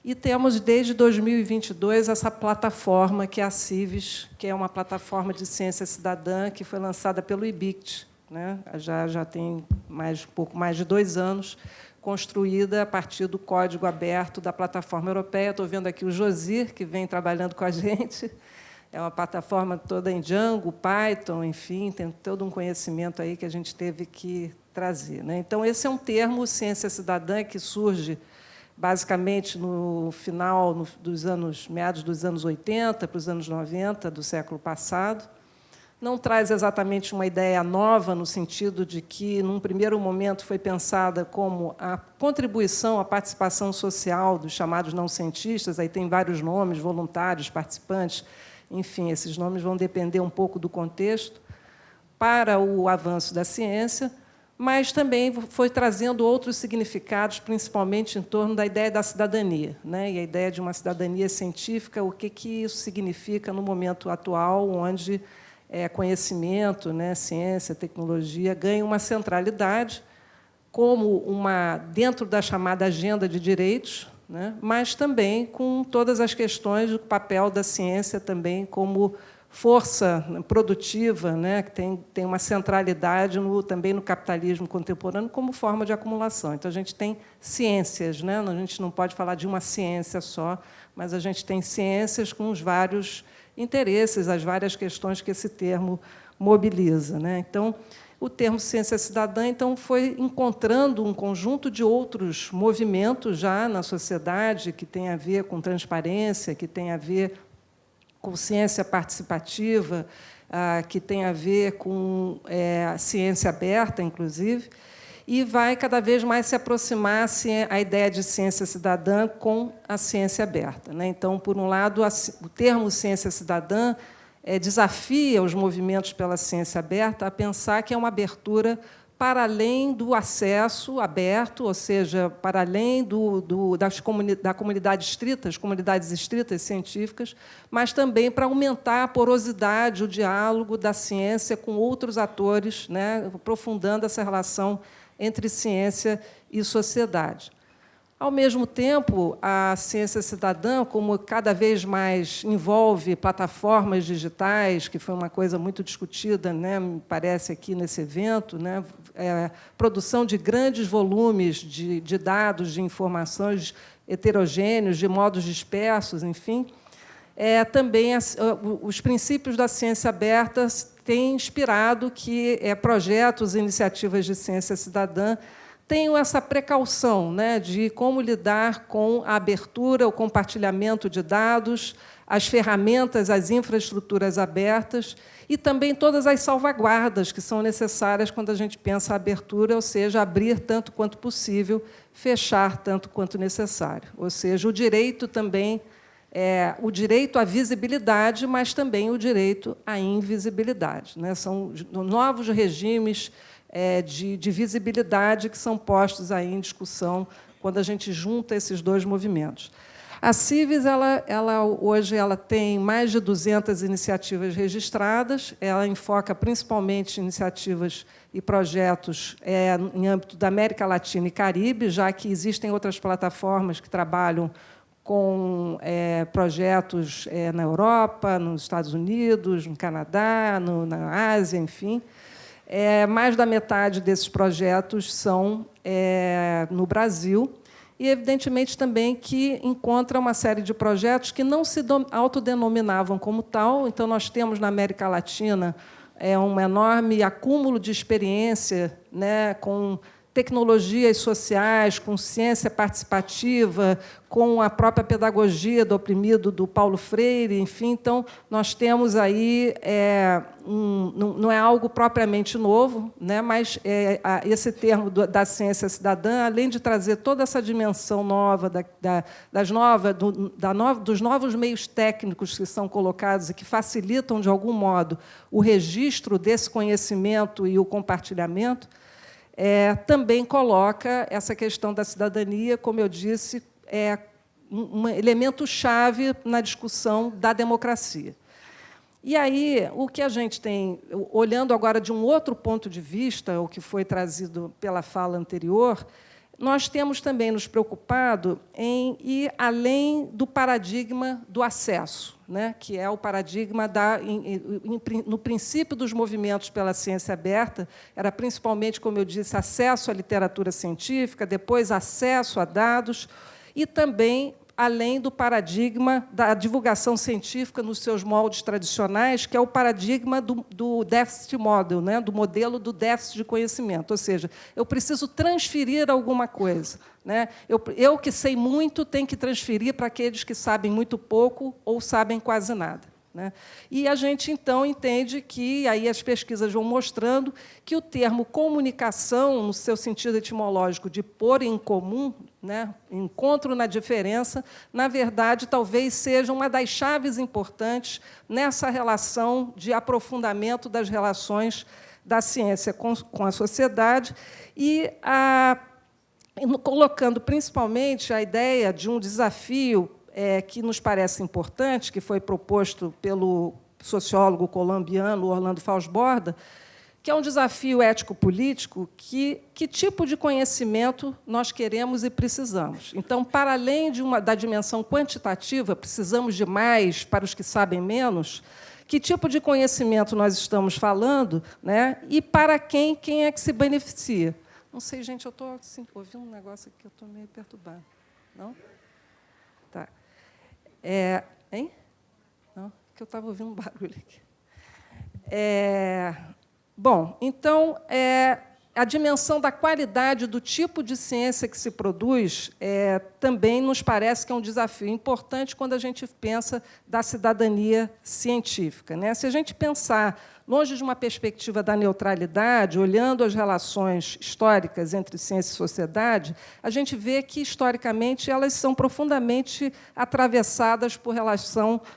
E temos, desde 2022, essa plataforma, que é a CIVES, que é uma plataforma de ciência cidadã que foi lançada pelo IBICT, né? Já tem um pouco mais de 2 anos, construída a partir do código aberto da plataforma europeia. Estou vendo aqui o Josir, que vem trabalhando com a gente. É uma plataforma toda em Django, Python, enfim, tem todo um conhecimento aí que a gente teve que trazer, né? Então, esse é um termo, ciência cidadã, que surge basicamente no final meados dos anos 80 para os anos 90 do século passado. Não traz exatamente uma ideia nova, no sentido de que, num primeiro momento, foi pensada como a contribuição à participação social dos chamados não-cientistas. Aí tem vários nomes, voluntários, participantes, enfim, esses nomes vão depender um pouco do contexto, para o avanço da ciência, mas também foi trazendo outros significados, principalmente em torno da ideia da cidadania, né? E a ideia de uma cidadania científica, o que isso significa no momento atual, onde conhecimento, né, ciência, tecnologia ganham uma centralidade como dentro da chamada agenda de direitos, né, mas também com todas as questões do papel da ciência também como força produtiva, né, que tem uma centralidade também no capitalismo contemporâneo como forma de acumulação. Então, a gente tem ciências, né, a gente não pode falar de uma ciência só, mas a gente tem ciências com os vários interesses, as várias questões que esse termo mobiliza, né? Então, o termo ciência cidadã então foi encontrando um conjunto de outros movimentos já na sociedade que tem a ver com transparência, que tem a ver com ciência participativa, que tem a ver com a ciência aberta, inclusive, e vai cada vez mais se aproximar a ideia de ciência cidadã com a ciência aberta, né? Então, por um lado, o termo ciência cidadã desafia os movimentos pela ciência aberta a pensar que é uma abertura para além do acesso aberto, ou seja, para além da comunidade estrita, as comunidades estritas científicas, mas também para aumentar a porosidade, o diálogo da ciência com outros atores, né, aprofundando essa relação entre ciência e sociedade. Ao mesmo tempo, a ciência cidadã, como cada vez mais envolve plataformas digitais, que foi uma coisa muito discutida, né, me parece, aqui nesse evento, né, produção de grandes volumes de dados, de informações heterogêneos, de modos dispersos, enfim, também os princípios da ciência aberta têm inspirado que projetos e iniciativas de ciência cidadã tenham essa precaução, né, de como lidar com a abertura, o compartilhamento de dados, as ferramentas, as infraestruturas abertas e também todas as salvaguardas que são necessárias quando a gente pensa a abertura, ou seja, abrir tanto quanto possível, fechar tanto quanto necessário. Ou seja, o direito também o direito à visibilidade, mas também o direito à invisibilidade, né? São novos regimes de visibilidade que são postos aí em discussão quando a gente junta esses dois movimentos. A Cives, hoje, tem mais de 200 iniciativas registradas, ela enfoca principalmente iniciativas e projetos em âmbito da América Latina e Caribe, já que existem outras plataformas que trabalham com projetos na Europa, nos Estados Unidos, no Canadá, na Ásia, enfim. Mais da metade desses projetos são no Brasil, e, evidentemente, também que encontra uma série de projetos que não se autodenominavam como tal. Então, nós temos, na América Latina, um enorme acúmulo de experiência, né, com tecnologias sociais, com ciência participativa, com a própria pedagogia do oprimido do Paulo Freire, enfim. Então, nós temos aí, não é algo propriamente novo, né, mas esse termo da ciência cidadã, além de trazer toda essa dimensão nova dos novos meios técnicos que são colocados e que facilitam, de algum modo, o registro desse conhecimento e o compartilhamento, também coloca essa questão da cidadania, como eu disse, um elemento-chave na discussão da democracia. E aí, o que a gente tem, olhando agora de um outro ponto de vista, o que foi trazido pela fala anterior, nós temos também nos preocupado em ir além do paradigma do acesso, né, que é o paradigma no princípio dos movimentos pela ciência aberta, era principalmente, como eu disse, acesso à literatura científica, depois acesso a dados, e também além do paradigma da divulgação científica nos seus moldes tradicionais, que é o paradigma do deficit model, né, do modelo do déficit de conhecimento. Ou seja, eu preciso transferir alguma coisa, né? Eu que sei muito, tenho que transferir para aqueles que sabem muito pouco ou sabem quase nada, né? E a gente, então, entende que, aí as pesquisas vão mostrando, que o termo comunicação, no seu sentido etimológico de pôr em comum, né, encontro na diferença, na verdade, talvez seja uma das chaves importantes nessa relação de aprofundamento das relações da ciência com a sociedade e colocando principalmente a ideia de um desafio que nos parece importante, que foi proposto pelo sociólogo colombiano Orlando Falsborda, que é um desafio ético-político, que tipo de conhecimento nós queremos e precisamos. Então, para além da dimensão quantitativa, precisamos de mais para os que sabem menos, que tipo de conhecimento nós estamos falando, né? E para quem é que se beneficia. Não sei, gente, eu estou assim, ouvindo um negócio aqui que eu estou meio perturbada. Não? Tá. Hein? Não, que eu estava ouvindo um barulho aqui. Bom, então, a dimensão da qualidade do tipo de ciência que se produz também nos parece que é um desafio importante quando a gente pensa da cidadania científica, né? Se a gente pensar longe de uma perspectiva da neutralidade, olhando as relações históricas entre ciência e sociedade, a gente vê que, historicamente, elas são profundamente atravessadas por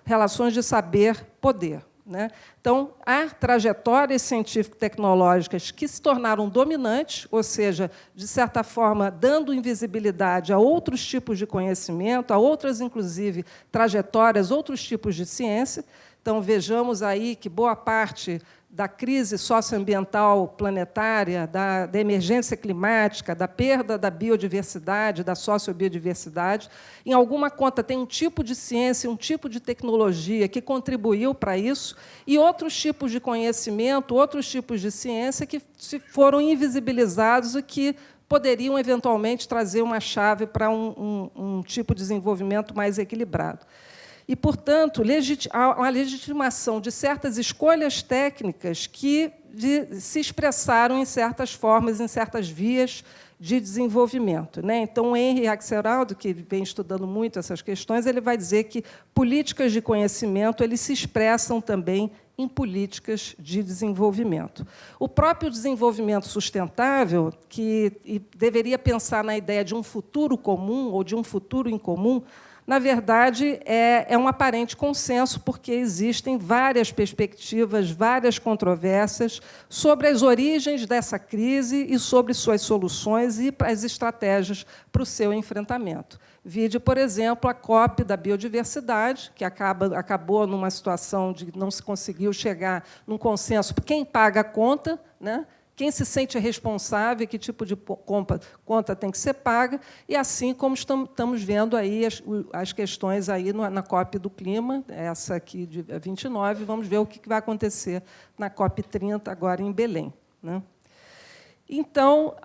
relações de saber-poder. Né? Então, há trajetórias científico-tecnológicas que se tornaram dominantes, ou seja, de certa forma, dando invisibilidade a outros tipos de conhecimento, a outras, inclusive, trajetórias, outros tipos de ciência. Então, vejamos aí que boa parte da crise socioambiental planetária, da emergência climática, da perda da biodiversidade, da sociobiodiversidade, em alguma conta tem um tipo de ciência, um tipo de tecnologia que contribuiu para isso, e outros tipos de conhecimento, outros tipos de ciência que foram invisibilizados e que poderiam, eventualmente, trazer uma chave para um tipo de desenvolvimento mais equilibrado. E, portanto, há uma legitimação de certas escolhas técnicas que se expressaram em certas formas, em certas vias de desenvolvimento, né? Então, o Henry Axelrod, que vem estudando muito essas questões, ele vai dizer que políticas de conhecimento eles se expressam também em políticas de desenvolvimento. O próprio desenvolvimento sustentável, que deveria pensar na ideia de um futuro comum ou de um futuro incomum, na verdade, é um aparente consenso, porque existem várias perspectivas, várias controvérsias sobre as origens dessa crise e sobre suas soluções e as estratégias para o seu enfrentamento. Vide, por exemplo, a COP da biodiversidade, que acabou numa situação de não se conseguiu chegar num consenso. Quem paga a conta, né? Quem se sente responsável, que tipo de conta tem que ser paga, e assim como estamos vendo aí as questões aí na COP do clima, essa aqui de 29, vamos ver o que vai acontecer na COP 30, agora em Belém, né? Então,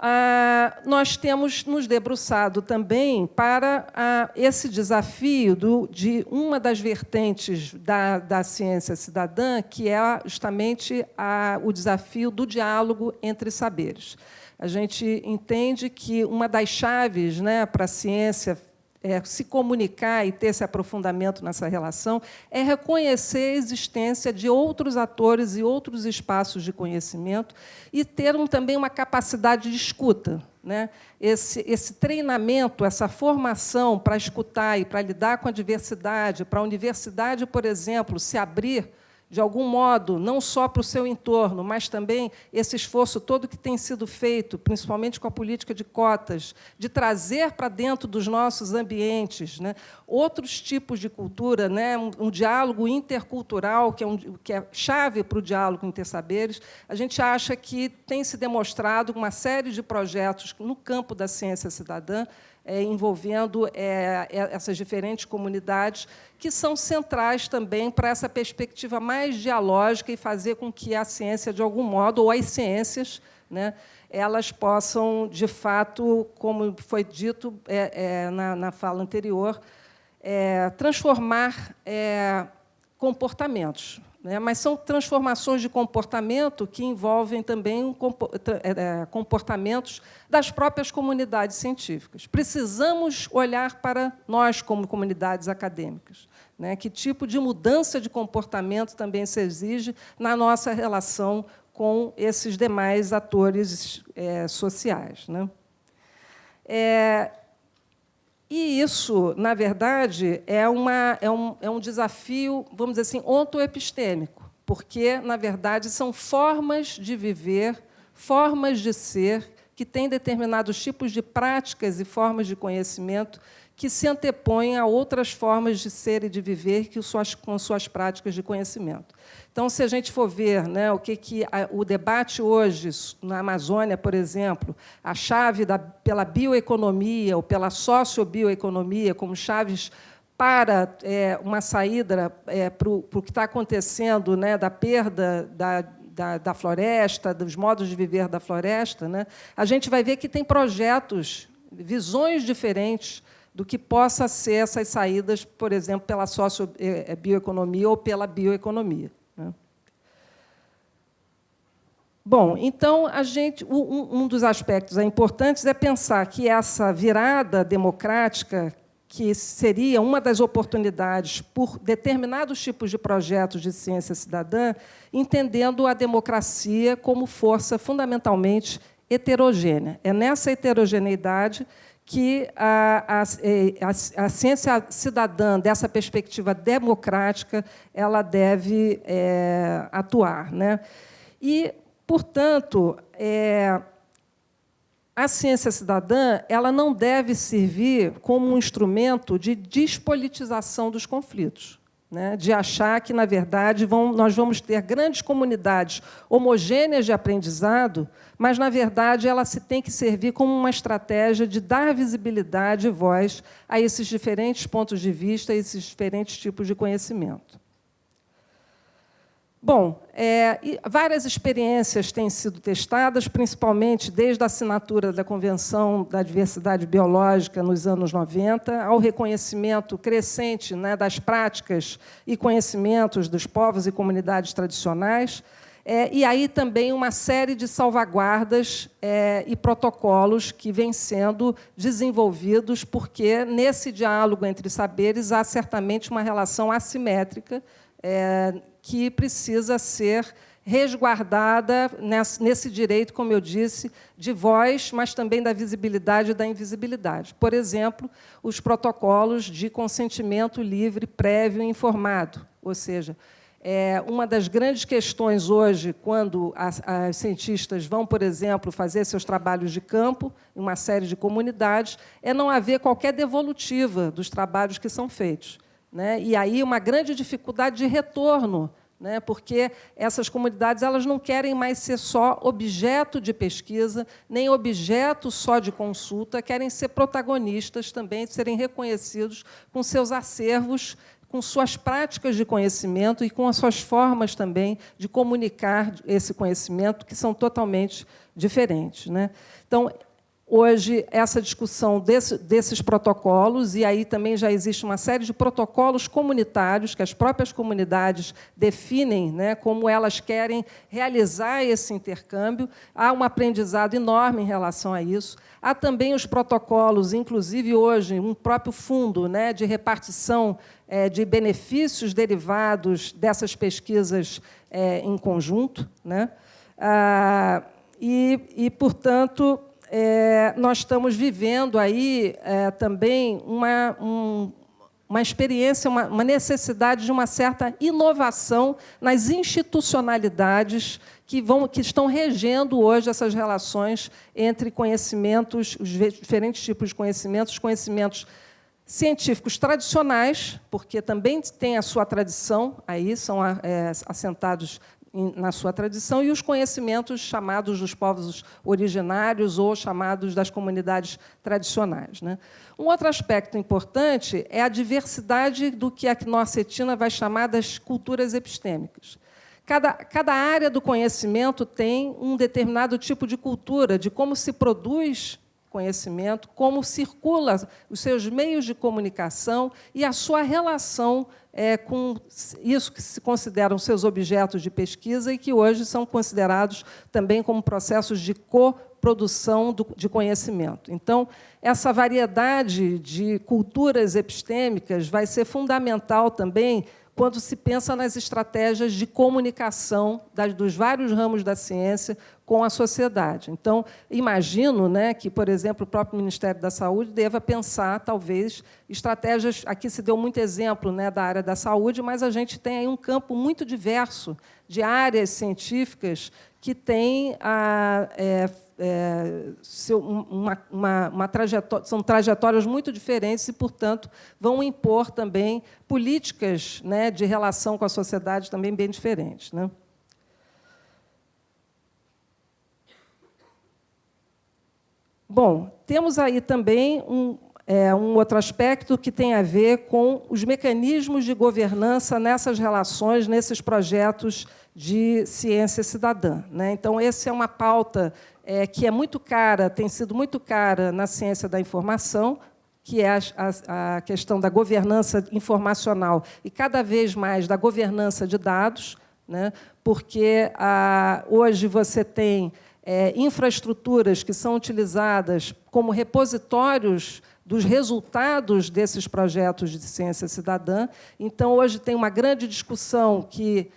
nós temos nos debruçado também para esse desafio de uma das vertentes da ciência cidadã, que é justamente o desafio do diálogo entre saberes. A gente entende que uma das chaves, né, para a ciência se comunicar e ter esse aprofundamento nessa relação é reconhecer a existência de outros atores e outros espaços de conhecimento e ter também uma capacidade de escuta, né? Esse treinamento, essa formação para escutar e para lidar com a diversidade, para a universidade, por exemplo, se abrir de algum modo, não só para o seu entorno, mas também esse esforço todo que tem sido feito, principalmente com a política de cotas, de trazer para dentro dos nossos ambientes, né, outros tipos de cultura, né, um diálogo intercultural, que é chave para o diálogo intersaberes. A gente acha que tem se demonstrado uma série de projetos no campo da ciência cidadã, envolvendo essas diferentes comunidades, que são centrais também para essa perspectiva mais dialógica e fazer com que a ciência, de algum modo, ou as ciências, né, elas possam, de fato, como foi dito na fala anterior, transformar comportamentos. Mas são transformações de comportamento que envolvem também comportamentos das próprias comunidades científicas. Precisamos olhar para nós, como comunidades acadêmicas, né? Que tipo de mudança de comportamento também se exige na nossa relação com esses demais atores sociais, né? E isso, na verdade, é um desafio, vamos dizer assim, ontoepistêmico, porque, na verdade, são formas de viver, formas de ser, que têm determinados tipos de práticas e formas de conhecimento que se antepõem a outras formas de ser e de viver com suas práticas de conhecimento. Então, se a gente for ver, né, o debate hoje na Amazônia, por exemplo, a chave pela bioeconomia ou pela sociobioeconomia como chaves para uma saída para o que está acontecendo, né, da perda da floresta, dos modos de viver da floresta, né, a gente vai ver que tem projetos, visões diferentes do que possa ser essas saídas, por exemplo, pela sociobioeconomia ou pela bioeconomia, né. Bom, então, um dos aspectos importantes é pensar que essa virada democrática, que seria uma das oportunidades por determinados tipos de projetos de ciência cidadã, entendendo a democracia como força fundamentalmente heterogênea. É nessa heterogeneidade que a ciência cidadã, dessa perspectiva democrática, ela deve atuar, né? E, portanto, a ciência cidadã ela não deve servir como um instrumento de despolitização dos conflitos, né? De achar que, na verdade, nós vamos ter grandes comunidades homogêneas de aprendizado, mas, na verdade, ela tem que servir como uma estratégia de dar visibilidade e voz a esses diferentes pontos de vista, a esses diferentes tipos de conhecimento. Bom, várias experiências têm sido testadas, principalmente desde a assinatura da Convenção da Diversidade Biológica nos anos 90, ao reconhecimento crescente, né, das práticas e conhecimentos dos povos e comunidades tradicionais, e aí também uma série de salvaguardas e protocolos que vêm sendo desenvolvidos, porque, nesse diálogo entre saberes, há certamente uma relação assimétrica que precisa ser resguardada nesse direito, como eu disse, de voz, mas também da visibilidade e da invisibilidade. Por exemplo, os protocolos de consentimento livre, prévio e informado. Ou seja, uma das grandes questões hoje, quando as cientistas vão, por exemplo, fazer seus trabalhos de campo em uma série de comunidades, é não haver qualquer devolutiva dos trabalhos que são feitos, né? E aí uma grande dificuldade de retorno, né? Porque essas comunidades elas não querem mais ser só objeto de pesquisa, nem objeto só de consulta, querem ser protagonistas também, serem reconhecidos com seus acervos, com suas práticas de conhecimento e com as suas formas também de comunicar esse conhecimento, que são totalmente diferentes, né? Então, hoje, essa discussão desses protocolos, e aí também já existe uma série de protocolos comunitários que as próprias comunidades definem, né, como elas querem realizar esse intercâmbio. Há um aprendizado enorme em relação a isso. Há também os protocolos, inclusive hoje, um próprio fundo, né, de repartição de benefícios derivados dessas pesquisas em conjunto, né? Portanto, nós estamos vivendo aí também uma experiência, uma necessidade de uma certa inovação nas institucionalidades que estão regendo hoje essas relações entre conhecimentos, os diferentes tipos de conhecimentos, conhecimentos científicos tradicionais, porque também tem a sua tradição, aí são assentados na sua tradição, e os conhecimentos chamados dos povos originários ou chamados das comunidades tradicionais, né? Um outro aspecto importante é a diversidade do que a Knorr Cetina vai chamar das culturas epistêmicas. Cada área do conhecimento tem um determinado tipo de cultura, de como se produz conhecimento, como circula os seus meios de comunicação e a sua relação com isso que se consideram seus objetos de pesquisa e que hoje são considerados também como processos de coprodução de conhecimento. Então, essa variedade de culturas epistêmicas vai ser fundamental também quando se pensa nas estratégias de comunicação dos vários ramos da ciência com a sociedade. Então, imagino, né, que, por exemplo, o próprio Ministério da Saúde deva pensar, talvez, estratégias... Aqui se deu muito exemplo, né, da área da saúde, mas a gente tem aí um campo muito diverso de áreas científicas que têm uma trajetória, são trajetórias muito diferentes e, portanto, vão impor também políticas, né, de relação com a sociedade também bem diferentes, né? Bom, temos aí também um outro aspecto que tem a ver com os mecanismos de governança nessas relações, nesses projetos de ciência cidadã, né? Então, essa é uma pauta que é muito cara, tem sido muito cara na ciência da informação, que é a questão da governança informacional e, cada vez mais, da governança de dados, né? Porque hoje você tem infraestruturas que são utilizadas como repositórios dos resultados desses projetos de ciência cidadã. Então, hoje tem uma grande discussão que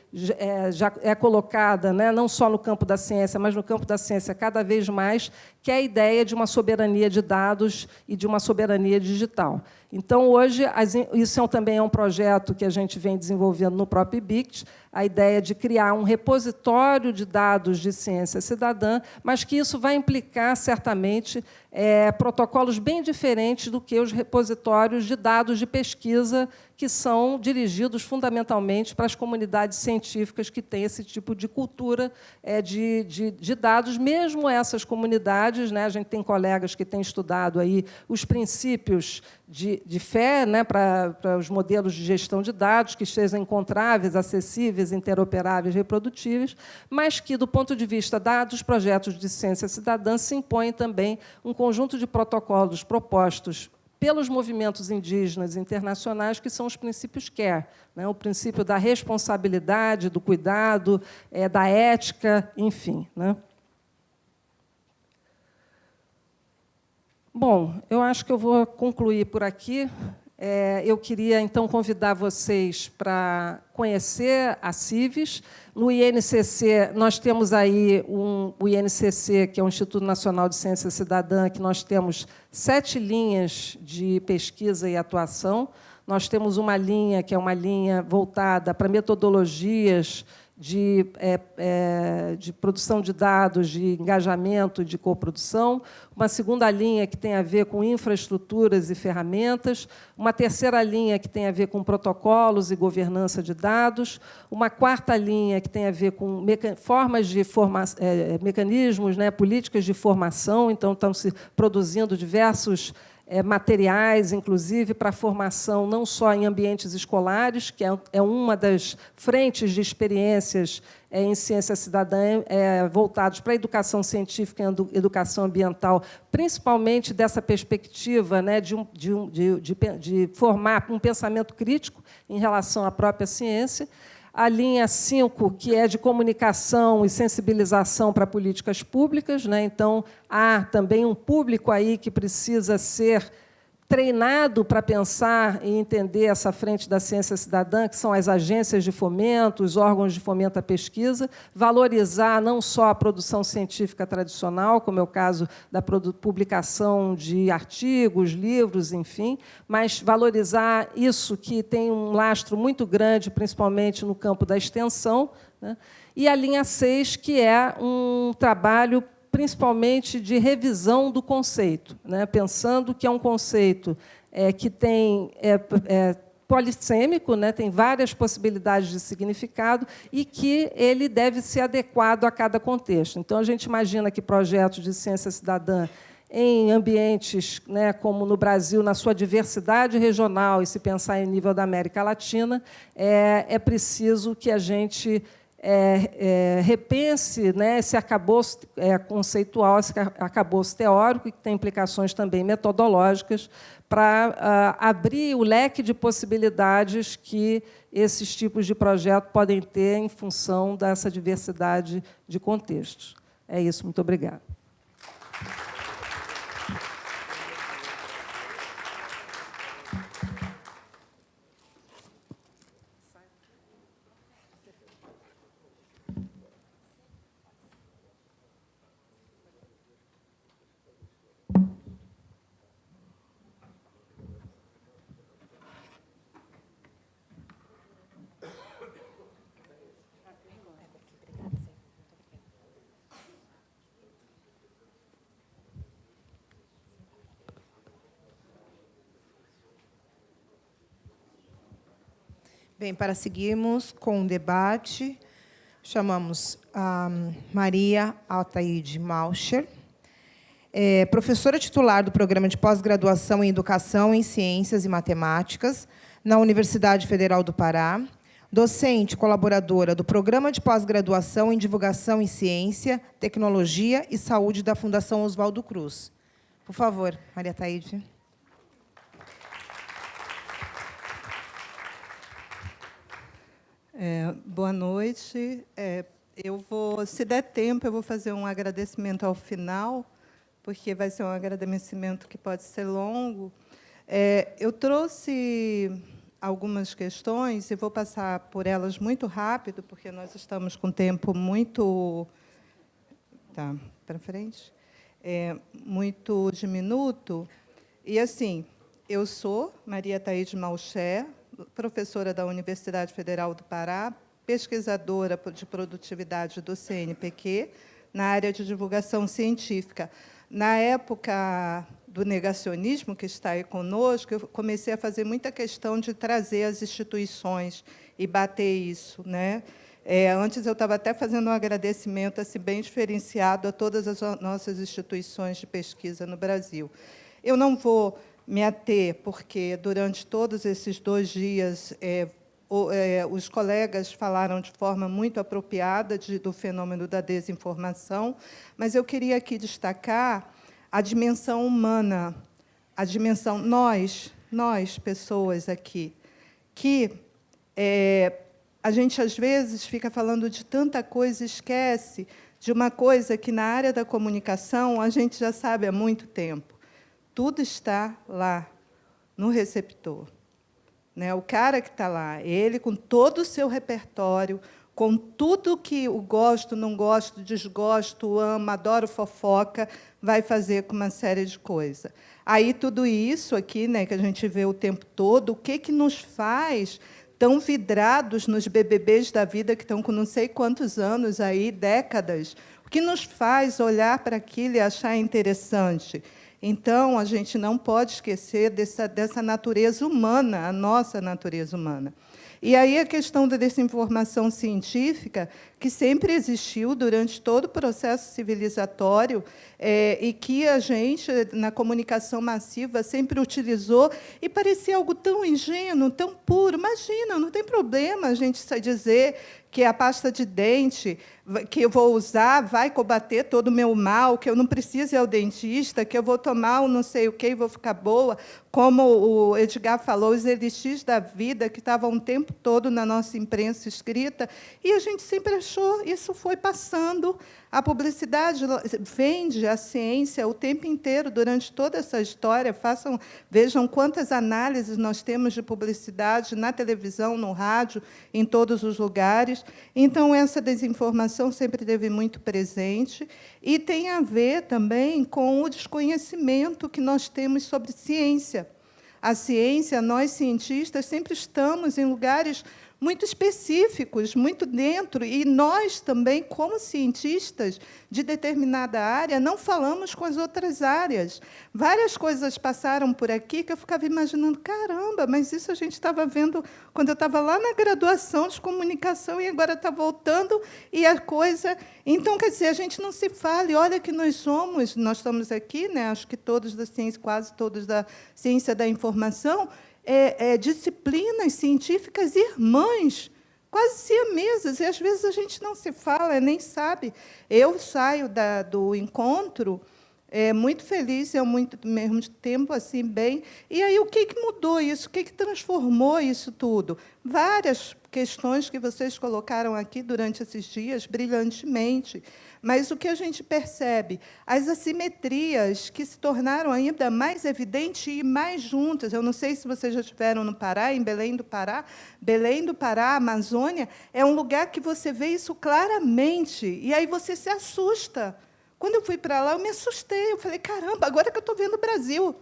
já é colocada, né, não só no campo da ciência, mas no campo da ciência cada vez mais, que é a ideia de uma soberania de dados e de uma soberania digital. Então, hoje, isso também é um projeto que a gente vem desenvolvendo no próprio IBICT, a ideia de criar um repositório de dados de ciência cidadã, mas que isso vai implicar, certamente, protocolos bem diferentes do que os repositórios de dados de pesquisa que são dirigidos fundamentalmente para as comunidades científicas que têm esse tipo de cultura de dados, mesmo essas comunidades, né? A gente tem colegas que têm estudado aí os princípios de fé, né, para os modelos de gestão de dados que sejam encontráveis, acessíveis, interoperáveis, reprodutíveis, mas que, do ponto de vista dos projetos de ciência cidadã, se impõe também um conjunto de protocolos propostos pelos movimentos indígenas internacionais, que são os princípios CARE, né? O princípio da responsabilidade, do cuidado, da ética, enfim, né? Bom, eu acho que eu vou concluir por aqui. Eu queria, então, convidar vocês para conhecer a CIVES. No INCC, nós temos aí o INCC, que é o Instituto Nacional de Ciência Cidadã, que nós temos 7 linhas de pesquisa e atuação. Nós temos uma linha, que é uma linha voltada para metodologias de produção de dados, de engajamento, de coprodução, uma segunda linha que tem a ver com infraestruturas e ferramentas, uma terceira linha que tem a ver com protocolos e governança de dados, uma quarta linha que tem a ver com formas de mecanismos, né, políticas de formação. Então, estão se produzindo diversos materiais, inclusive, para a formação não só em ambientes escolares, que é uma das frentes de experiências em ciência cidadã voltados para a educação científica e educação ambiental, principalmente dessa perspectiva, né, de formar um pensamento crítico em relação à própria ciência. A linha 5, que é de comunicação e sensibilização para políticas públicas, né? Então, há também um público aí que precisa ser treinado para pensar e entender essa frente da ciência cidadã, que são as agências de fomento, os órgãos de fomento à pesquisa, valorizar não só a produção científica tradicional, como é o caso da publicação de artigos, livros, enfim, mas valorizar isso que tem um lastro muito grande, principalmente no campo da extensão, né? E a linha 6, que é um trabalho principalmente de revisão do conceito, né? Pensando que é um conceito que tem polissêmico, né? Tem várias possibilidades de significado e que ele deve ser adequado a cada contexto. Então, a gente imagina que projetos de ciência cidadã em ambientes, né, como no Brasil, na sua diversidade regional, e se pensar em nível da América Latina, é preciso que a gente repense, né, esse arcabouço conceitual, esse arcabouço teórico, que tem implicações também metodológicas, para abrir o leque de possibilidades que esses tipos de projeto podem ter em função dessa diversidade de contextos. É isso, muito obrigada. Bem, para seguirmos com o debate, chamamos a Maria Altaide Malcher, professora titular do Programa de Pós-Graduação em Educação em Ciências e Matemáticas na Universidade Federal do Pará, docente colaboradora do Programa de Pós-Graduação em Divulgação em Ciência, Tecnologia e Saúde da Fundação Oswaldo Cruz. Por favor, Maria Altaide. Boa noite. Se der tempo, eu vou fazer um agradecimento ao final, porque vai ser um agradecimento que pode ser longo. Eu trouxe algumas questões e vou passar por elas muito rápido, porque nós estamos com tempo muito... Tá, para frente? Muito diminuto. E, assim, eu sou Maria Altaide Malcher, professora da Universidade Federal do Pará, pesquisadora de produtividade do CNPq, na área de divulgação científica. Na época do negacionismo, que está aí conosco, eu comecei a fazer muita questão de trazer as instituições e bater isso, né? Antes, eu estava até fazendo um agradecimento assim, bem diferenciado a todas as nossas instituições de pesquisa no Brasil. Eu não vou me ater, porque, durante todos esses 2 dias, os colegas falaram de forma muito apropriada do fenômeno da desinformação, mas eu queria aqui destacar a dimensão humana, a dimensão nós, pessoas aqui, que a gente, às vezes, fica falando de tanta coisa e esquece de uma coisa que, na área da comunicação, a gente já sabe há muito tempo. Tudo está lá, no receptor. Né? O cara que está lá, ele, com todo o seu repertório, com tudo que o gosto, não gosto, desgosto, amo, adoro fofoca, vai fazer com uma série de coisas. Aí, tudo isso aqui, né, que a gente vê o tempo todo, o que nos faz tão vidrados nos BBBs da vida, que estão com não sei quantos anos, aí, décadas, o que nos faz olhar para aquilo e achar interessante? Então, a gente não pode esquecer dessa natureza humana, a nossa natureza humana. E aí a questão da desinformação científica, que sempre existiu durante todo o processo civilizatório, e que a gente, na comunicação massiva, sempre utilizou, e parecia algo tão ingênuo, tão puro. Imagina, não tem problema a gente dizer que a pasta de dente que eu vou usar vai combater todo o meu mal, que eu não preciso ir ao dentista, que eu vou tomar um não sei o quê e vou ficar boa, como o Edgar falou, os elixires da vida, que estavam o tempo todo na nossa imprensa escrita, e a gente sempre achou, isso foi passando. A publicidade vende a ciência o tempo inteiro, durante toda essa história. Vejam quantas análises nós temos de publicidade na televisão, no rádio, em todos os lugares. Então, essa desinformação sempre esteve muito presente e tem a ver também com o desconhecimento que nós temos sobre ciência. A ciência, nós, cientistas, sempre estamos em lugares muito específicos, muito dentro, e nós também, como cientistas de determinada área, não falamos com as outras áreas. Várias coisas passaram por aqui que eu ficava imaginando, caramba, mas isso a gente estava vendo quando eu estava lá na graduação de comunicação e agora está voltando, e a coisa... Então, quer dizer, a gente não se fala, e olha que nós estamos aqui, né, acho que todos da ciência, quase todos da ciência da informação, disciplinas científicas irmãs, quase siamesas, e às vezes a gente não se fala, nem sabe. Eu saio do encontro muito feliz, ao mesmo tempo assim bem. E aí o que mudou isso? O que transformou isso tudo? Várias questões que vocês colocaram aqui durante esses dias brilhantemente. Mas o que a gente percebe? As assimetrias que se tornaram ainda mais evidentes e mais juntas. Eu não sei se vocês já estiveram no Pará, em Belém do Pará. Belém do Pará, Amazônia, é um lugar que você vê isso claramente. E aí você se assusta. Quando eu fui para lá, eu me assustei. Eu falei, caramba, agora que eu estou vendo o Brasil.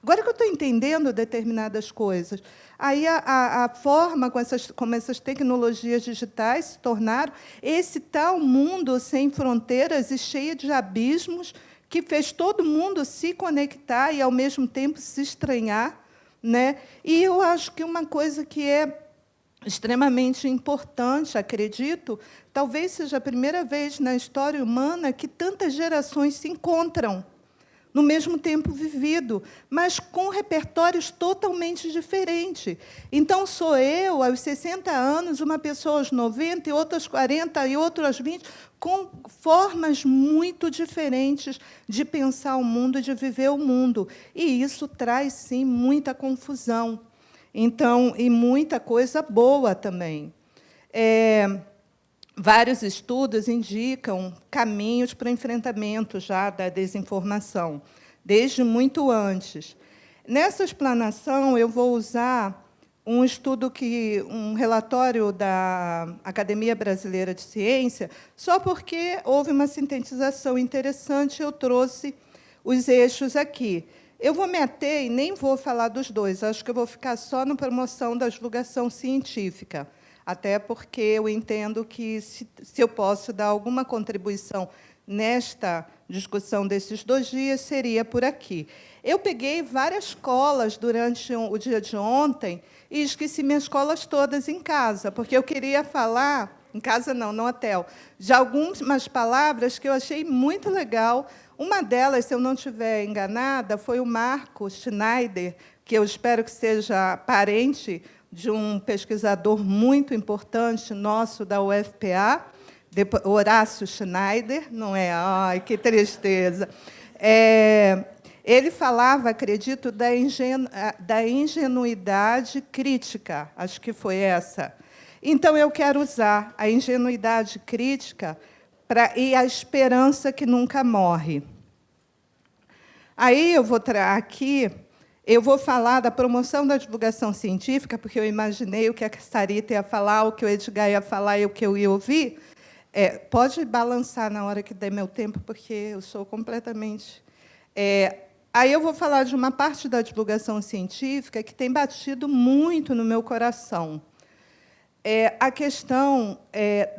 Agora que eu estou entendendo determinadas coisas. Aí a forma como essas tecnologias digitais se tornaram esse tal mundo sem fronteiras e cheio de abismos que fez todo mundo se conectar e, ao mesmo tempo, se estranhar. Né? E eu acho que uma coisa que é extremamente importante, acredito. Talvez seja a primeira vez na história humana que tantas gerações se encontram no mesmo tempo vivido, mas com repertórios totalmente diferentes. Então, sou eu, aos 60 anos, uma pessoa aos 90, e outras 40, e outras aos 20, com formas muito diferentes de pensar o mundo e de viver o mundo. E isso traz, sim, muita confusão. Então, e muita coisa boa também. Vários estudos indicam caminhos para o enfrentamento já da desinformação, desde muito antes. Nessa explanação, eu vou usar um estudo um relatório da Academia Brasileira de Ciência, só porque houve uma sintetização interessante, eu trouxe os eixos aqui. Eu vou me ater e nem vou falar dos dois, acho que eu vou ficar só na promoção da divulgação científica, até porque eu entendo que, se eu posso dar alguma contribuição nesta discussão desses 2 dias, seria por aqui. Eu peguei várias colas durante o dia de ontem e esqueci minhas colas todas em casa, porque eu queria falar, em casa não, no hotel, de algumas palavras que eu achei muito legal. Uma delas, se eu não estiver enganada, foi o Marco Schneider, que eu espero que seja parente de um pesquisador muito importante nosso da UFPA, Horácio Schneider, não é? Ai, que tristeza. Ele falava, acredito, da ingenuidade crítica, acho que foi essa. Então, eu quero usar a ingenuidade crítica e a esperança que nunca morre. Aí, eu vou falar da promoção da divulgação científica, porque eu imaginei o que a Sarita ia falar, o que o Edgar ia falar e o que eu ia ouvir. Pode balançar na hora que der meu tempo, porque eu sou completamente... Aí eu vou falar de uma parte da divulgação científica que tem batido muito no meu coração. A questão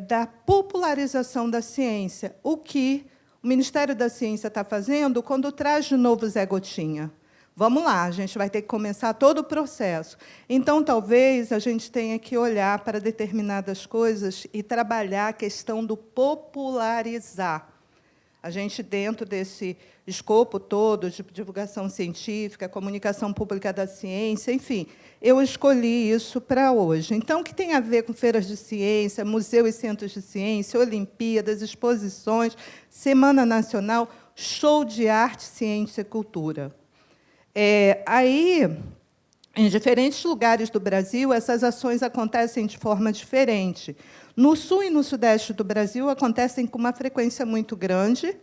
da popularização da ciência, o que o Ministério da Ciência está fazendo quando traz de novo Zé Gotinha. Vamos lá, a gente vai ter que começar todo o processo. Então, talvez, a gente tenha que olhar para determinadas coisas e trabalhar a questão do popularizar. A gente, dentro desse escopo todo de divulgação científica, comunicação pública da ciência, enfim, eu escolhi isso para hoje. Então, o que tem a ver com feiras de ciência, museu e centros de ciência, Olimpíadas, exposições, Semana Nacional, show de arte, ciência e cultura. Aí, em diferentes lugares do Brasil, essas ações acontecem de forma diferente. No sul e no sudeste do Brasil, acontecem com uma frequência muito grande,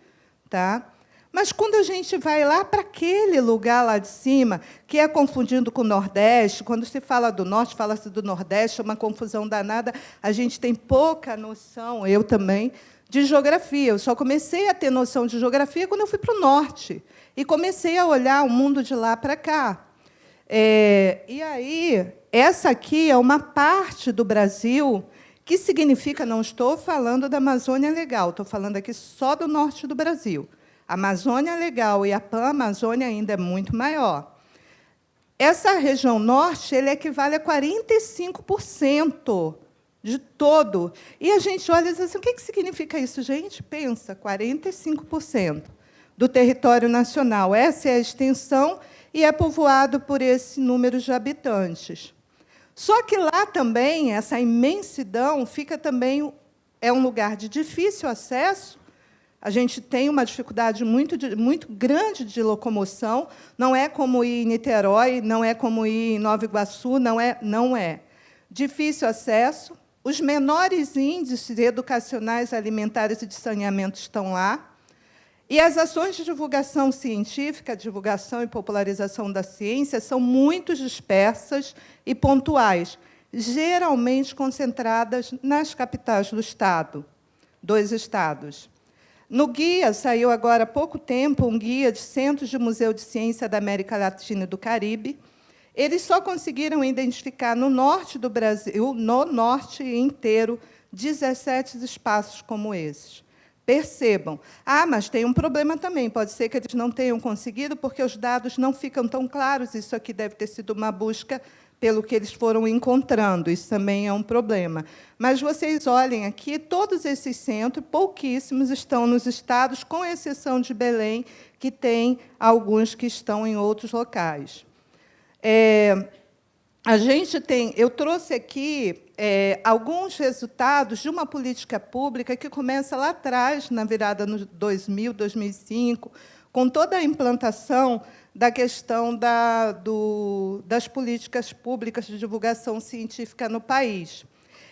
tá? Mas, quando a gente vai lá para aquele lugar lá de cima, que é confundindo com o Nordeste, quando se fala do Norte, fala-se do Nordeste, é uma confusão danada, a gente tem pouca noção, eu também, de geografia. Eu só comecei a ter noção de geografia quando eu fui para o Norte, e comecei a olhar o mundo de lá para cá. E aí, essa aqui é uma parte do Brasil que significa, não estou falando da Amazônia Legal, estou falando aqui só do norte do Brasil. A Amazônia Legal e a Pan-Amazônia ainda é muito maior. Essa região norte ele equivale a 45% de todo. E a gente olha e diz assim, o que significa isso, gente? Pensa, 45% do território nacional. Essa é a extensão e é povoado por esse número de habitantes. Só que lá também, essa imensidão, fica também, é um lugar de difícil acesso. A gente tem uma dificuldade muito grande de locomoção. Não é como ir em Niterói, não é como ir em Nova Iguaçu, não é. Difícil acesso. Os menores índices educacionais, alimentares e de saneamento estão lá. E as ações de divulgação científica, divulgação e popularização da ciência, são muito dispersas e pontuais, geralmente concentradas nas capitais do Estado, dos estados. No guia, saiu agora há pouco tempo, um guia de Centros de Museu de Ciência da América Latina e do Caribe. Eles só conseguiram identificar no norte do Brasil, no norte inteiro, 17 espaços como esses. Percebam. Mas tem um problema também. Pode ser que eles não tenham conseguido, porque os dados não ficam tão claros. Isso aqui deve ter sido uma busca pelo que eles foram encontrando. Isso também é um problema. Mas vocês olhem aqui, todos esses centros, pouquíssimos estão nos estados, com exceção de Belém, que tem alguns que estão em outros locais. Eu trouxe aqui alguns resultados de uma política pública que começa lá atrás, na virada no 2000, 2005, com toda a implantação da questão das políticas públicas de divulgação científica no país.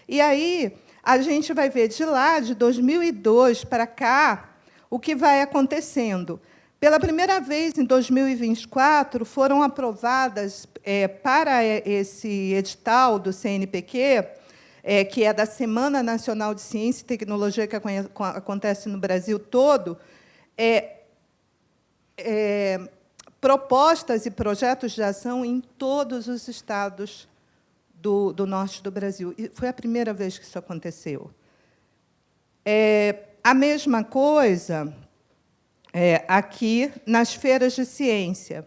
E aí a gente vai ver, de lá, de 2002 para cá, o que vai acontecendo. Pela primeira vez, em 2024, foram aprovadas, para esse edital do CNPq, que é da Semana Nacional de Ciência e Tecnologia, que acontece no Brasil todo, propostas e projetos de ação em todos os estados do norte do Brasil. E foi a primeira vez que isso aconteceu. A mesma coisa aqui nas feiras de ciência.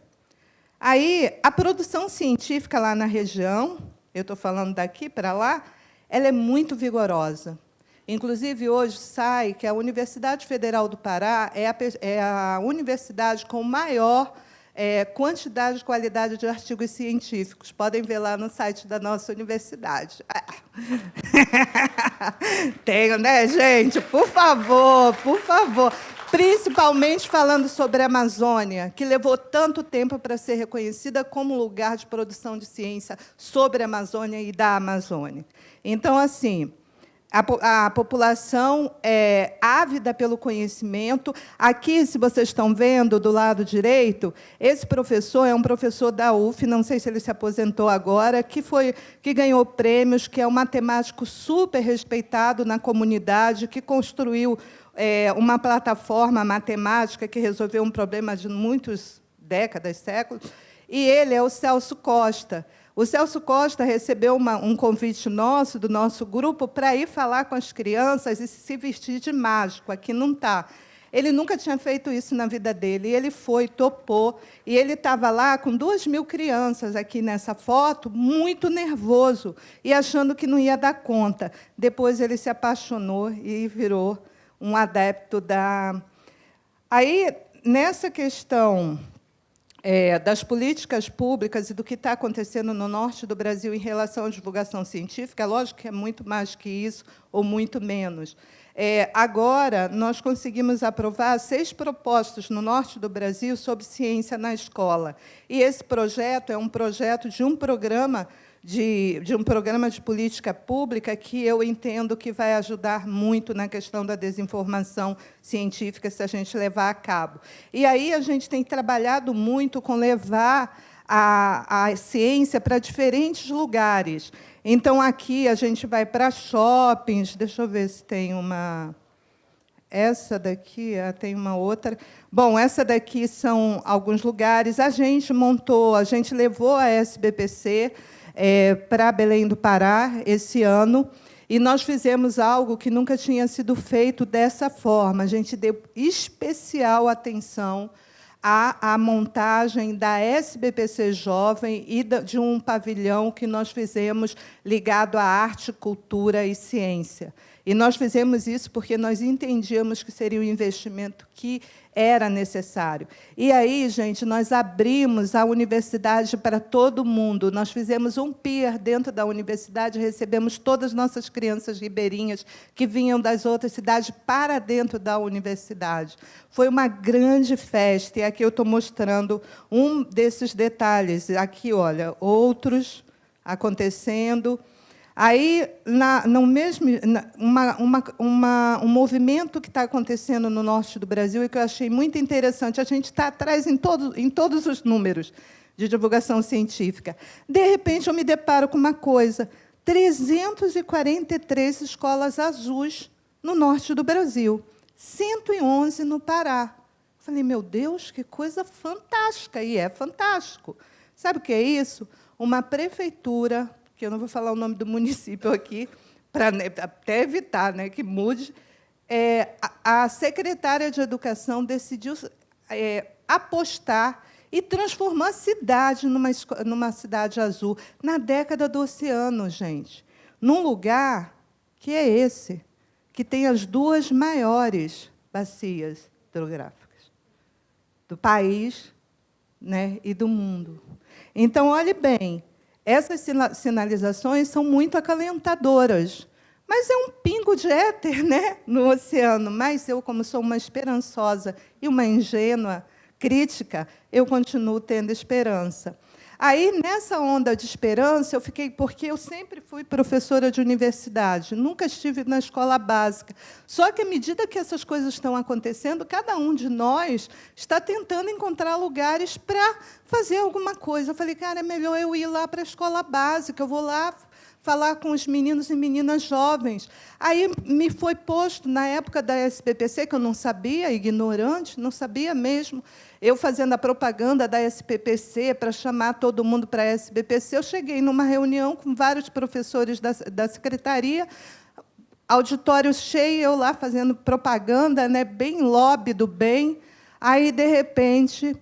Aí, a produção científica lá na região, eu estou falando daqui para lá, ela é muito vigorosa. Inclusive, hoje sai que a Universidade Federal do Pará é a universidade com maior quantidade e qualidade de artigos científicos. Podem ver lá no site da nossa universidade. Tenho, né, gente? Por favor, por favor. Principalmente falando sobre a Amazônia, que levou tanto tempo para ser reconhecida como lugar de produção de ciência sobre a Amazônia e da Amazônia. Então, assim, a população é ávida pelo conhecimento. Aqui, se vocês estão vendo, do lado direito, esse professor é um professor da UF, não sei se ele se aposentou agora, que ganhou prêmios, que é um matemático super respeitado na comunidade, que construiu uma plataforma matemática que resolveu um problema de muitas décadas, séculos, e ele é o Celso Costa. O Celso Costa recebeu um convite nosso, do nosso grupo, para ir falar com as crianças e se vestir de mágico. Aqui não está. Ele nunca tinha feito isso na vida dele. E ele foi, topou, e ele estava lá com 2.000 crianças, aqui nessa foto, muito nervoso, e achando que não ia dar conta. Depois ele se apaixonou e virou um adepto da... Aí, nessa questão das políticas públicas e do que está acontecendo no norte do Brasil em relação à divulgação científica, lógico que é muito mais que isso, ou muito menos. Agora, nós conseguimos aprovar 6 propostas no norte do Brasil sobre ciência na escola. E esse projeto é um projeto de um programa de política pública que eu entendo que vai ajudar muito na questão da desinformação científica, se a gente levar a cabo. E aí a gente tem trabalhado muito com levar a ciência para diferentes lugares. Então, aqui a gente vai para shoppings. Deixa eu ver se tem uma... Essa daqui, tem uma outra. Bom, essa daqui são alguns lugares. A gente levou a SBPC para Belém do Pará esse ano, e nós fizemos algo que nunca tinha sido feito dessa forma. A gente deu especial atenção à montagem da SBPC Jovem e de um pavilhão que nós fizemos ligado à arte, cultura e ciência. E nós fizemos isso porque nós entendíamos que seria um investimento que era necessário. E aí, gente, nós abrimos a universidade para todo mundo. Nós fizemos um pier dentro da universidade, recebemos todas as nossas crianças ribeirinhas que vinham das outras cidades para dentro da universidade. Foi uma grande festa, e aqui eu estou mostrando um desses detalhes. Aqui, olha, outros acontecendo. Aí, um movimento que está acontecendo no norte do Brasil e que eu achei muito interessante, a gente está atrás em todos os números de divulgação científica. De repente, eu me deparo com uma coisa: 343 escolas azuis no norte do Brasil, 111 no Pará. Falei, meu Deus, que coisa fantástica! E é fantástico. Sabe o que é isso? Uma prefeitura, que eu não vou falar o nome do município aqui, para até evitar, né, que mude, a secretária de Educação decidiu apostar e transformou a cidade numa cidade azul, na década do Oceano, gente. Num lugar que é esse, que tem as 2 maiores bacias hidrográficas do país, né, e do mundo. Então, olhe bem, essas sinalizações são muito acalentadoras, mas é um pingo de éter, né, no oceano. Mas eu, como sou uma esperançosa e uma ingênua crítica, eu continuo tendo esperança. Aí, nessa onda de esperança, eu fiquei... Porque eu sempre fui professora de universidade, nunca estive na escola básica. Só que, à medida que essas coisas estão acontecendo, cada um de nós está tentando encontrar lugares para fazer alguma coisa. Eu falei, cara, é melhor eu ir lá para a escola básica, eu vou lá falar com os meninos e meninas jovens. Aí me foi posto, na época da SBPC, que eu não sabia, ignorante, não sabia mesmo, eu fazendo a propaganda da SBPC para chamar todo mundo para a SBPC, eu cheguei numa reunião com vários professores da secretaria, auditório cheio, eu lá fazendo propaganda, né, bem lobby do bem. Aí, de repente,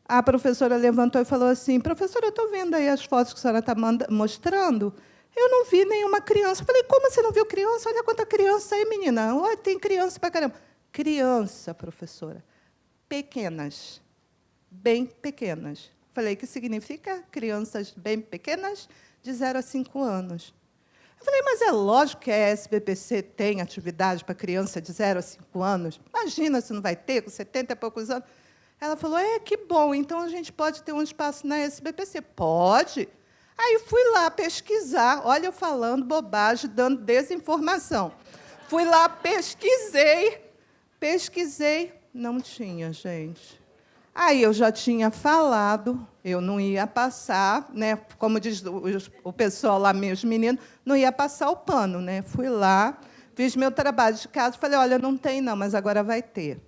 a professora levantou e falou assim, professora, eu estou vendo aí as fotos que a senhora está mostrando, eu não vi nenhuma criança. Eu falei, como você não viu criança? Olha quanta criança aí, menina. Olha, tem criança para caramba. Criança, professora. Pequenas. Bem pequenas. Falei, que significa crianças bem pequenas, de 0 a 5 anos. Eu falei, mas é lógico que a SBPC tem atividade para criança de 0 a 5 anos. Imagina se não vai ter, com 70 e poucos anos. Ela falou, que bom, então a gente pode ter um espaço na SBPC. Pode. Aí fui lá pesquisar, olha eu falando bobagem, dando desinformação. Fui lá, pesquisei, não tinha, gente. Aí eu já tinha falado, eu não ia passar, né, como diz o pessoal lá, meus meninos, não ia passar o pano. Né? Fui lá, fiz meu trabalho de casa, falei, olha, não tem não, mas agora vai ter.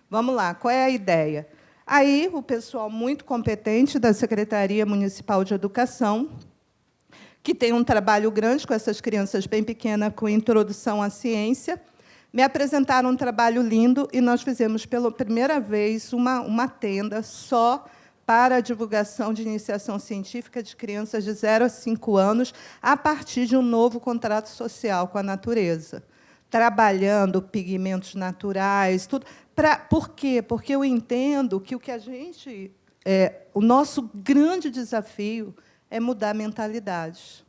Vamos lá, qual é a ideia? Aí, o pessoal muito competente da Secretaria Municipal de Educação, que tem um trabalho grande com essas crianças bem pequenas, com introdução à ciência, me apresentaram um trabalho lindo e nós fizemos, pela primeira vez, uma tenda só para a divulgação de iniciação científica de crianças de 0 a 5 anos, a partir de um novo contrato social com a natureza, trabalhando pigmentos naturais, tudo. Por quê? Porque eu entendo que o nosso grande desafio é mudar mentalidades.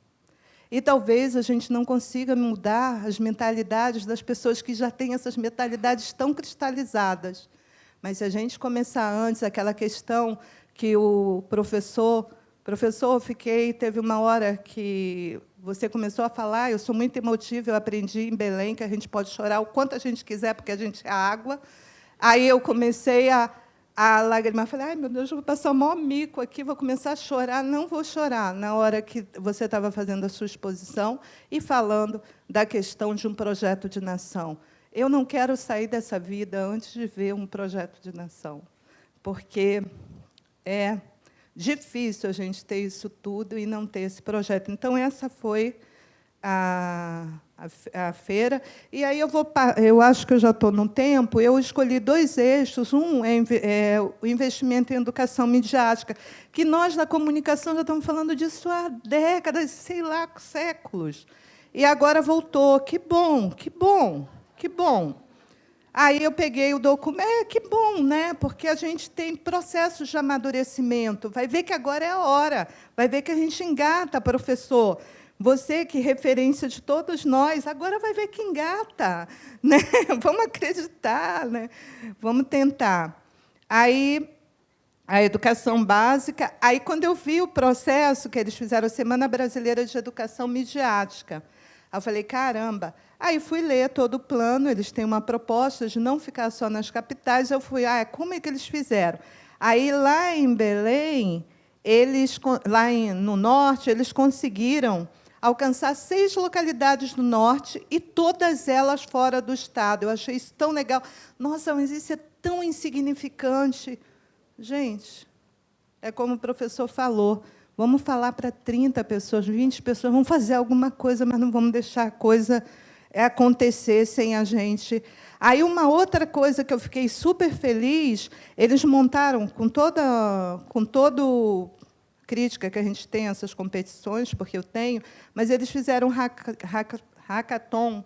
E talvez a gente não consiga mudar as mentalidades das pessoas que já têm essas mentalidades tão cristalizadas. Mas se a gente começar antes, aquela questão que o professor, teve uma hora que você começou a falar, eu sou muito emotiva, eu aprendi em Belém que a gente pode chorar o quanto a gente quiser, porque a gente é água. Aí eu comecei a lagrimar. Falei, ai, meu Deus, eu vou passar o maior mico aqui, vou começar a chorar. Não vou chorar, na hora que você estava fazendo a sua exposição e falando da questão de um projeto de nação. Eu não quero sair dessa vida antes de ver um projeto de nação, porque é difícil a gente ter isso tudo e não ter esse projeto. Então, essa foi a feira. E aí eu acho que eu já estou no tempo, eu escolhi 2 eixos. Um é o investimento em educação midiática, que nós, da comunicação, já estamos falando disso há décadas, sei lá, séculos. E agora voltou. Que bom, que bom, que bom. Aí eu peguei o documento. Que bom, né? Porque a gente tem processos de amadurecimento. Vai ver que agora é a hora. Vai ver que a gente engata, professor. Você, que é referência de todos nós, agora vai ver que engata. Né? Vamos acreditar, né? Vamos tentar. Aí, a educação básica. Aí, quando eu vi o processo que eles fizeram, a Semana Brasileira de Educação Midiática, eu falei, caramba. Aí fui ler todo o plano, eles têm uma proposta de não ficar só nas capitais. Eu fui, como é que eles fizeram? Aí, lá em Belém, no norte, eles conseguiram alcançar 6 localidades do norte e todas elas fora do estado. Eu achei isso tão legal. Nossa, mas isso é tão insignificante. Gente, é como o professor falou, vamos falar para 30 pessoas, 20 pessoas, vamos fazer alguma coisa, mas não vamos deixar a coisa acontecer sem a gente. Aí, uma outra coisa que eu fiquei super feliz, eles montaram, com todo crítica que a gente tem a essas competições, porque eu tenho, mas eles fizeram um hackathon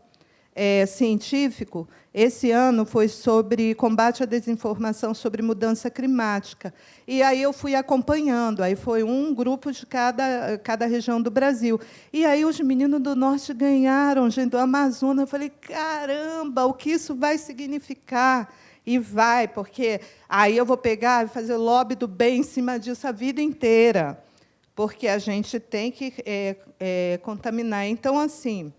científico. Esse ano foi sobre combate à desinformação sobre mudança climática. E aí eu fui acompanhando. Aí foi um grupo de cada região do Brasil. E aí os meninos do Norte ganharam, gente, do Amazonas. Eu falei, caramba, o que isso vai significar? E vai, porque aí eu vou pegar e fazer o lobby do bem em cima disso a vida inteira, porque a gente tem que contaminar. Então, assim,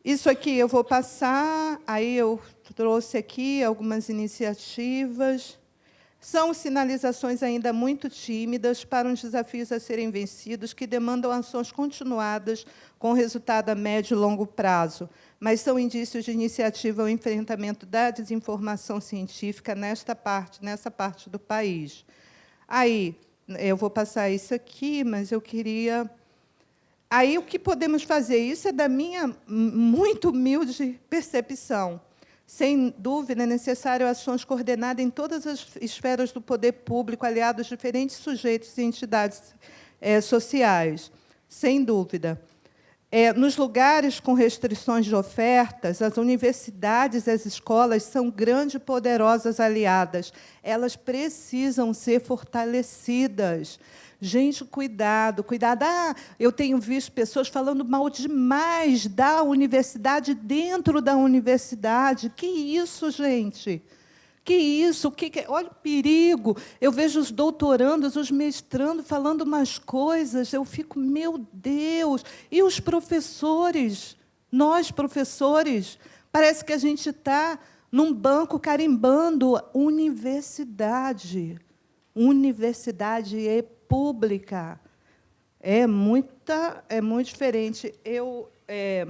isso aqui eu vou passar, aí eu trouxe aqui algumas iniciativas. São sinalizações ainda muito tímidas para uns desafios a serem vencidos, que demandam ações continuadas com resultado a médio e longo prazo, mas são indícios de iniciativa ao enfrentamento da desinformação científica nessa parte do país. Aí, eu vou passar isso aqui, mas eu queria... Aí, o que podemos fazer? Isso é da minha muito humilde percepção. Sem dúvida, é necessário ações coordenadas em todas as esferas do poder público, aliados diferentes sujeitos e entidades sociais, sem dúvida. Nos lugares com restrições de ofertas, as universidades e as escolas são grandes e poderosas aliadas. Elas precisam ser fortalecidas. Gente, cuidado, cuidado. Eu tenho visto pessoas falando mal demais da universidade dentro da universidade. Que isso, gente? Que isso? Olha o perigo. Eu vejo os doutorandos, os mestrandos falando umas coisas. Eu fico, meu Deus. E os professores? Nós, professores, parece que a gente está num banco carimbando universidade. Universidade pública. É muito diferente. É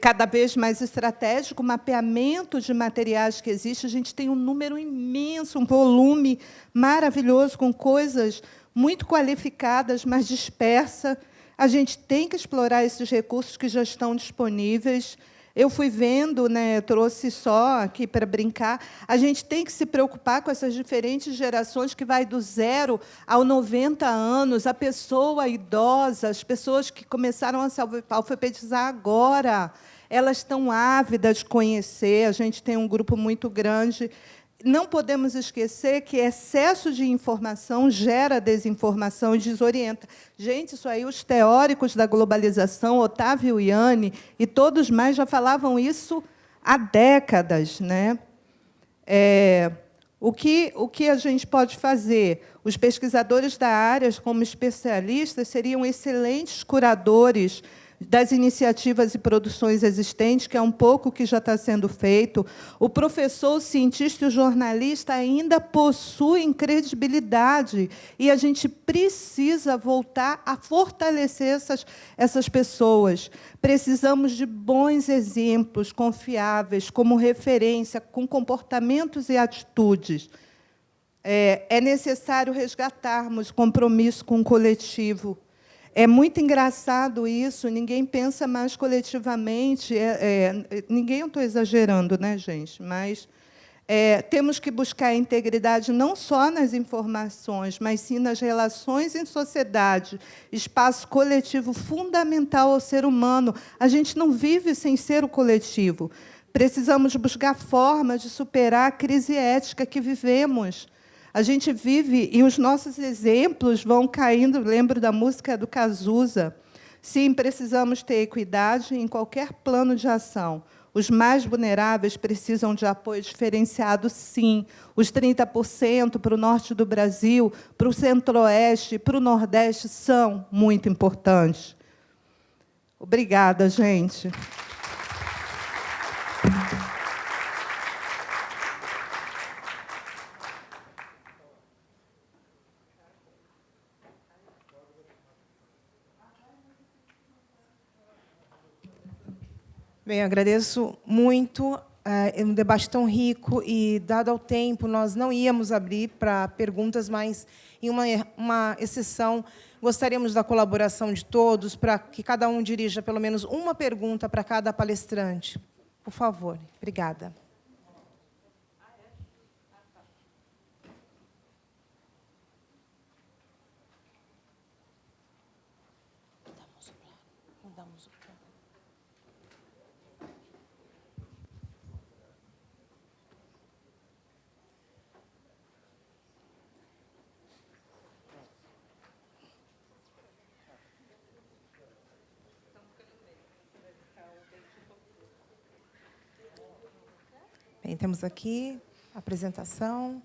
cada vez mais estratégico, o mapeamento de materiais que existe. A gente tem um número imenso, um volume maravilhoso, com coisas muito qualificadas, mas dispersa. A gente tem que explorar esses recursos que já estão disponíveis. Eu fui vendo, né, trouxe só aqui para brincar, a gente tem que se preocupar com essas diferentes gerações que vai do 0 ao 90 anos, a pessoa idosa, as pessoas que começaram a se alfabetizar agora, elas estão ávidas de conhecer, a gente tem um grupo muito grande. Não podemos esquecer que excesso de informação gera desinformação e desorienta. Gente, isso aí, os teóricos da globalização, Otávio Yanni e todos mais, já falavam isso há décadas, né? O que a gente pode fazer? Os pesquisadores da área, como especialistas, seriam excelentes curadores das iniciativas e produções existentes, que é um pouco que já está sendo feito. O professor, o cientista e o jornalista ainda possuem credibilidade, e a gente precisa voltar a fortalecer essas pessoas. Precisamos de bons exemplos confiáveis, como referência, com comportamentos e atitudes. É necessário resgatarmos compromisso com o coletivo. É muito engraçado isso, ninguém pensa mais coletivamente. Ninguém, eu estou exagerando, né, gente? Mas temos que buscar a integridade não só nas informações, mas sim nas relações em sociedade, espaço coletivo fundamental ao ser humano. A gente não vive sem ser o coletivo. Precisamos buscar formas de superar a crise ética que vivemos. A gente vive, e os nossos exemplos vão caindo. Lembro da música do Cazuza. Sim, precisamos ter equidade em qualquer plano de ação. Os mais vulneráveis precisam de apoio diferenciado, sim. Os 30% para o norte do Brasil, para o centro-oeste, para o nordeste, são muito importantes. Obrigada, gente. Bem, eu agradeço muito um debate tão rico e, dado ao tempo, nós não íamos abrir para perguntas, mas, em uma exceção, gostaríamos da colaboração de todos para que cada um dirija pelo menos uma pergunta para cada palestrante. Por favor. Obrigada. Bem, temos aqui a apresentação.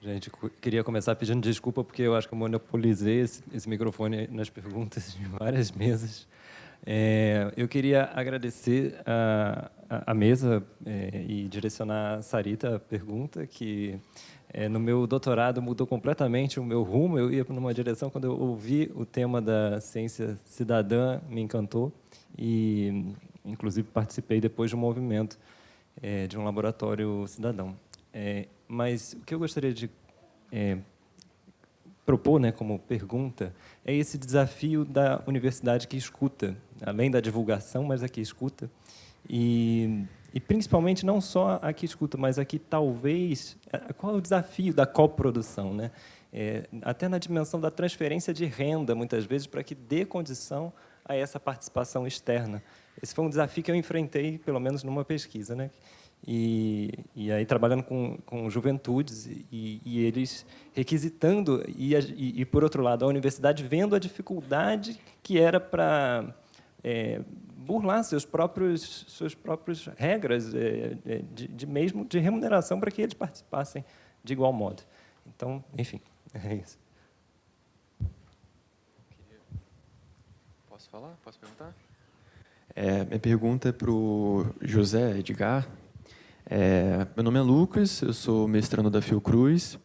Gente, queria começar pedindo desculpa, porque eu acho que eu monopolizei esse microfone nas perguntas de várias mesas. Eu queria agradecer a mesa e direcionar a Sarita a pergunta, que no meu doutorado mudou completamente o meu rumo. Eu ia numa direção, quando eu ouvi o tema da ciência cidadã, me encantou. E, inclusive, participei depois de um movimento de um laboratório cidadão. Mas o que eu gostaria de propor, como pergunta, é esse desafio da universidade que escuta, além da divulgação, mas a que escuta, e principalmente não só a que escuta, mas a que talvez... Qual é o desafio da coprodução, né? Até na dimensão da transferência de renda, muitas vezes, para que dê condição a essa participação externa. Esse foi um desafio que eu enfrentei, pelo menos numa pesquisa, né? E aí trabalhando com juventudes e eles requisitando e por outro lado a universidade vendo a dificuldade que era para burlar suas próprias regras mesmo de remuneração para que eles participassem de igual modo. Então, enfim, é isso. Posso falar? Posso perguntar? Minha pergunta é para o José Edgar. Meu nome é Lucas, eu sou mestrando da Fiocruz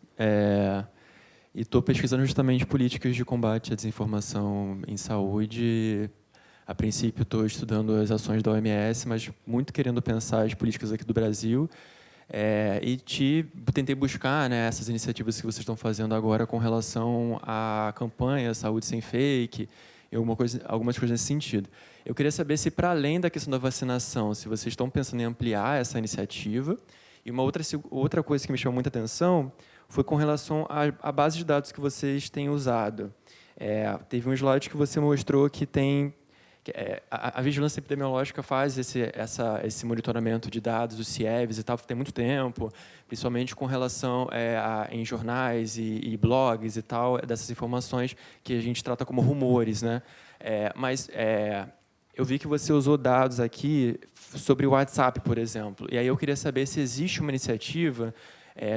e estou pesquisando justamente políticas de combate à desinformação em saúde. A princípio, estou estudando as ações da OMS, mas muito querendo pensar as políticas aqui do Brasil. E tentei buscar essas iniciativas que vocês estão fazendo agora com relação à campanha Saúde Sem Fake, e algumas coisas nesse sentido. Eu queria saber se, para além da questão da vacinação, se vocês estão pensando em ampliar essa iniciativa. E uma outra coisa que me chamou muita atenção foi com relação à base de dados que vocês têm usado. Teve um slide que você mostrou que tem... A vigilância epidemiológica faz esse monitoramento de dados, os CIEVs e tal, tem muito tempo, principalmente com relação em jornais e blogs e tal, dessas informações que a gente trata como rumores, né? Mas eu vi que você usou dados aqui sobre o WhatsApp, por exemplo, e aí eu queria saber se existe uma iniciativa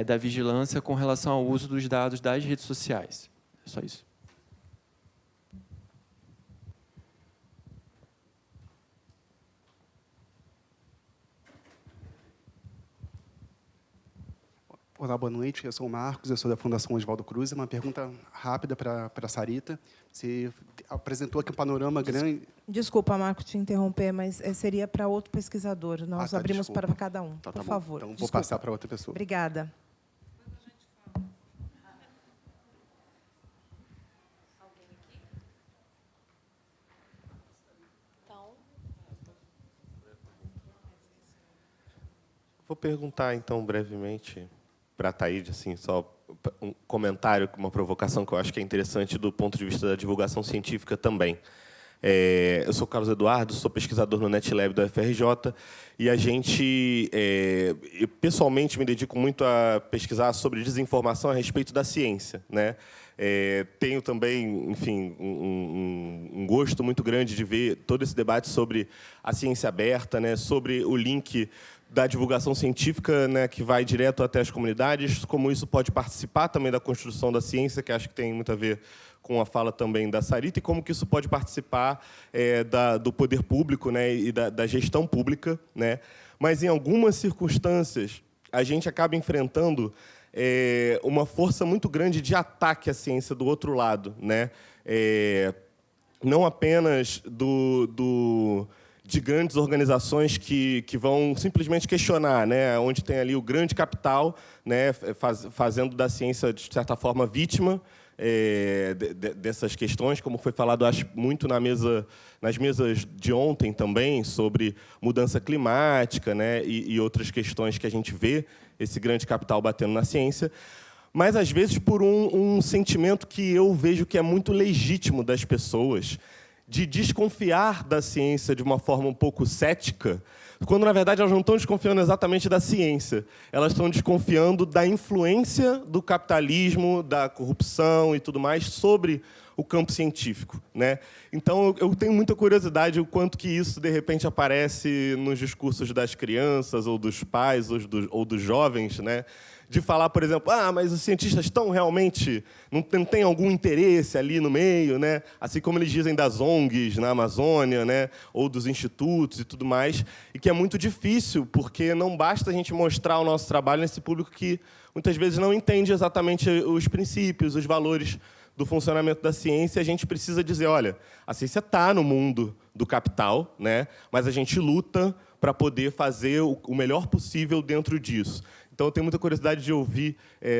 da vigilância com relação ao uso dos dados das redes sociais. É só isso. Olá, boa noite. Eu sou o Marcos, eu sou da Fundação Oswaldo Cruz. Uma pergunta rápida para a Sarita. Você apresentou aqui um panorama grande... Desculpa, Marcos, te interromper, mas seria para outro pesquisador. Nós abrimos desculpa. para cada um, Então, por bom. favor. Então, vou Desculpa. passar para outra pessoa. Obrigada. Vou perguntar, então, brevemente para a Thaíde, assim, só um comentário, uma provocação que eu acho que é interessante do ponto de vista da divulgação científica também. Eu sou Carlos Eduardo, sou pesquisador no NetLab da UFRJ, e a gente, eu pessoalmente, me dedico muito a pesquisar sobre desinformação a respeito da ciência, né? Tenho também, enfim, um gosto muito grande de ver todo esse debate sobre a ciência aberta, né? Sobre o link da divulgação científica, né, que vai direto até as comunidades, como isso pode participar também da construção da ciência, que acho que tem muito a ver com a fala também da Sarita, e como que isso pode participar do poder público, né, e da gestão pública, né? mas, em algumas circunstâncias, a gente acaba enfrentando uma força muito grande de ataque à ciência do outro lado, né? Não apenas de grandes organizações que vão simplesmente questionar, né? Onde tem ali o grande capital, né? Fazendo da ciência, de certa forma, vítima dessas questões, como foi falado, acho, muito nas mesas de ontem também, sobre mudança climática, né? E outras questões que a gente vê esse grande capital batendo na ciência, mas, às vezes, por um sentimento que eu vejo que é muito legítimo das pessoas, de desconfiar da ciência de uma forma um pouco cética, quando, na verdade, elas não estão desconfiando exatamente da ciência. Elas estão desconfiando da influência do capitalismo, da corrupção e tudo mais sobre o campo científico, né? Então, eu tenho muita curiosidade o quanto que isso, de repente, aparece nos discursos das crianças, ou dos pais, ou dos jovens, né? De falar, por exemplo, mas os cientistas estão realmente... não tem algum interesse ali no meio, né? Assim como eles dizem das ONGs na Amazônia, né? Ou dos institutos e tudo mais, e que é muito difícil, porque não basta a gente mostrar o nosso trabalho nesse público que, muitas vezes, não entende exatamente os princípios, os valores do funcionamento da ciência. A gente precisa dizer, olha, a ciência está no mundo do capital, né? Mas a gente luta para poder fazer o melhor possível dentro disso. Então, eu tenho muita curiosidade de ouvir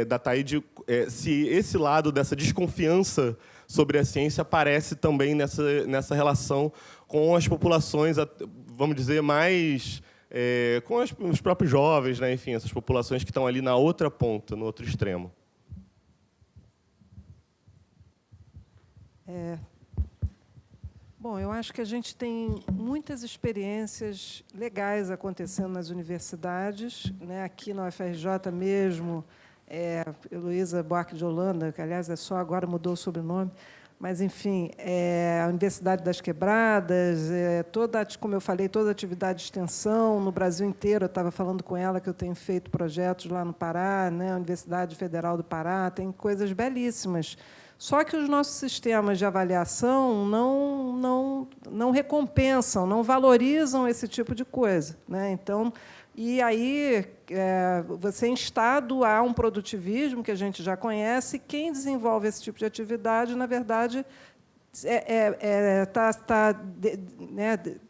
da Taíde se esse lado dessa desconfiança sobre a ciência aparece também nessa relação com as populações, vamos dizer, mais... com os próprios jovens, né? Enfim, essas populações que estão ali na outra ponta, no outro extremo. Bom, eu acho que a gente tem muitas experiências legais acontecendo nas universidades, né? Aqui na UFRJ mesmo, Heloísa Buarque de Holanda, que, aliás, só agora mudou o sobrenome, mas, enfim, a Universidade das Quebradas, como eu falei, toda a atividade de extensão no Brasil inteiro. Eu estava falando com ela que eu tenho feito projetos lá no Pará, né? A Universidade Federal do Pará, tem coisas belíssimas. Só que os nossos sistemas de avaliação não recompensam, não valorizam esse tipo de coisa, né? Então, e aí você é instado a um produtivismo que a gente já conhece. Quem desenvolve esse tipo de atividade, na verdade,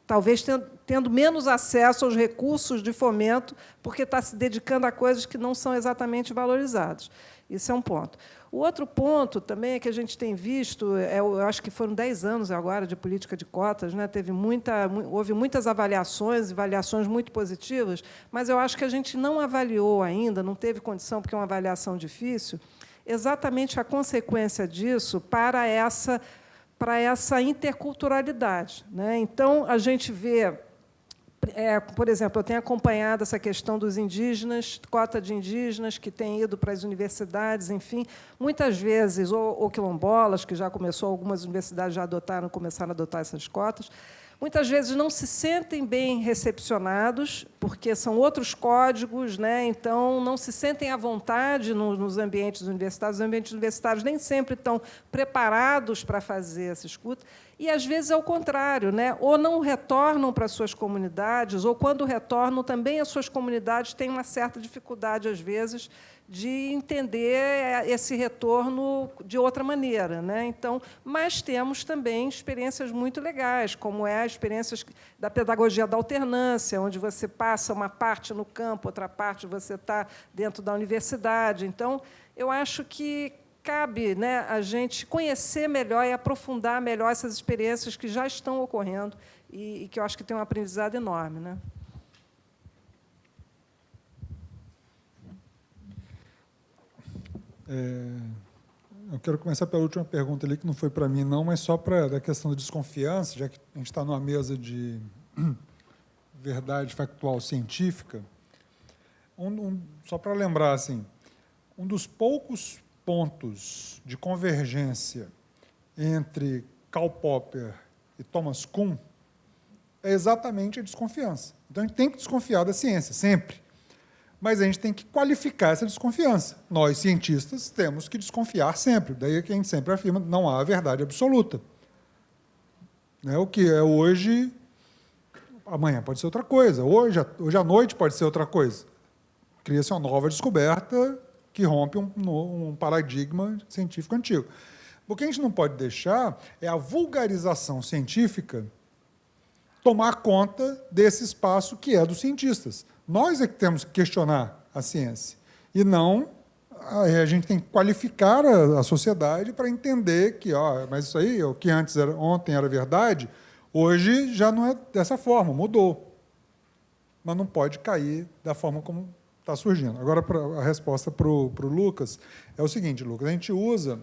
talvez tendo menos acesso aos recursos de fomento, porque está se dedicando a coisas que não são exatamente valorizadas. Isso é um ponto. O outro ponto também é que a gente tem visto, eu acho que foram 10 anos agora de política de cotas, né? Houve muitas avaliações muito positivas, mas eu acho que a gente não avaliou ainda, não teve condição, porque é uma avaliação difícil, exatamente a consequência disso para essa interculturalidade, né? Então, a gente vê... por exemplo, eu tenho acompanhado essa questão dos indígenas, cota de indígenas que têm ido para as universidades, enfim, muitas vezes, ou quilombolas, que já algumas universidades já começaram a adotar essas cotas, muitas vezes não se sentem bem recepcionados, porque são outros códigos, né? Então, não se sentem à vontade nos ambientes universitários. Os ambientes universitários nem sempre estão preparados para fazer essa escuta, e, às vezes, é o contrário, né? Ou não retornam para suas comunidades, ou, quando retornam, também as suas comunidades têm uma certa dificuldade, às vezes, de entender esse retorno de outra maneira, né? Então, mas temos também experiências muito legais, como as experiências da pedagogia da alternância, onde você passa uma parte no campo, outra parte você está dentro da universidade. Então, eu acho que cabe, né, a gente conhecer melhor e aprofundar melhor essas experiências que já estão ocorrendo e que eu acho que tem um aprendizado enorme, né? Eu quero começar pela última pergunta ali, que não foi para mim, não, mas só para a questão da desconfiança, já que a gente está numa mesa de verdade factual científica. Só para lembrar, assim, um dos poucos pontos de convergência entre Karl Popper e Thomas Kuhn é exatamente a desconfiança. Então, a gente tem que desconfiar da ciência, sempre. Mas a gente tem que qualificar essa desconfiança. Nós, cientistas, temos que desconfiar sempre. Daí que a gente sempre afirma que não há verdade absoluta. O que é hoje amanhã pode ser outra coisa, hoje à noite pode ser outra coisa. Cria-se uma nova descoberta que rompe um paradigma científico antigo. O que a gente não pode deixar é a vulgarização científica tomar conta desse espaço que é dos cientistas. Nós é que temos que questionar a ciência, e não a gente tem que qualificar a sociedade para entender que, mas isso aí, o que ontem era verdade, hoje já não é dessa forma, mudou. Mas não pode cair da forma como está surgindo. Agora, a resposta para o Lucas é o seguinte, Lucas, a gente usa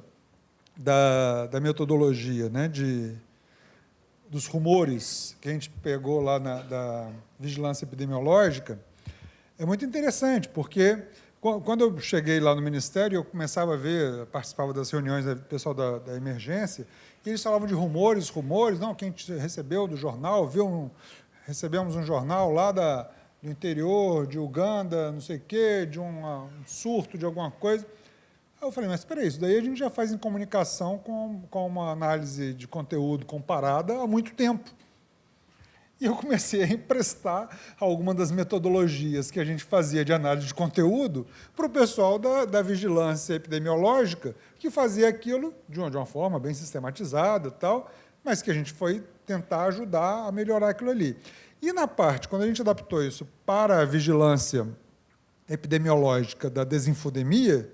da metodologia, né, dos rumores que a gente pegou lá da vigilância epidemiológica, é muito interessante, porque quando eu cheguei lá no Ministério, eu começava a ver, participava das reuniões do pessoal da emergência, e eles falavam de rumores, não, que a gente recebeu do jornal, recebemos um jornal lá do interior de Uganda, não sei o quê, de um surto de alguma coisa. Aí eu falei, mas espera aí, isso daí a gente já faz em comunicação com uma análise de conteúdo comparada há muito tempo. E eu comecei a emprestar algumas das metodologias que a gente fazia de análise de conteúdo para o pessoal da vigilância epidemiológica, que fazia aquilo de uma forma bem sistematizada, tal, mas que a gente foi tentar ajudar a melhorar aquilo ali. E, na parte, quando a gente adaptou isso para a vigilância epidemiológica da desinfodemia,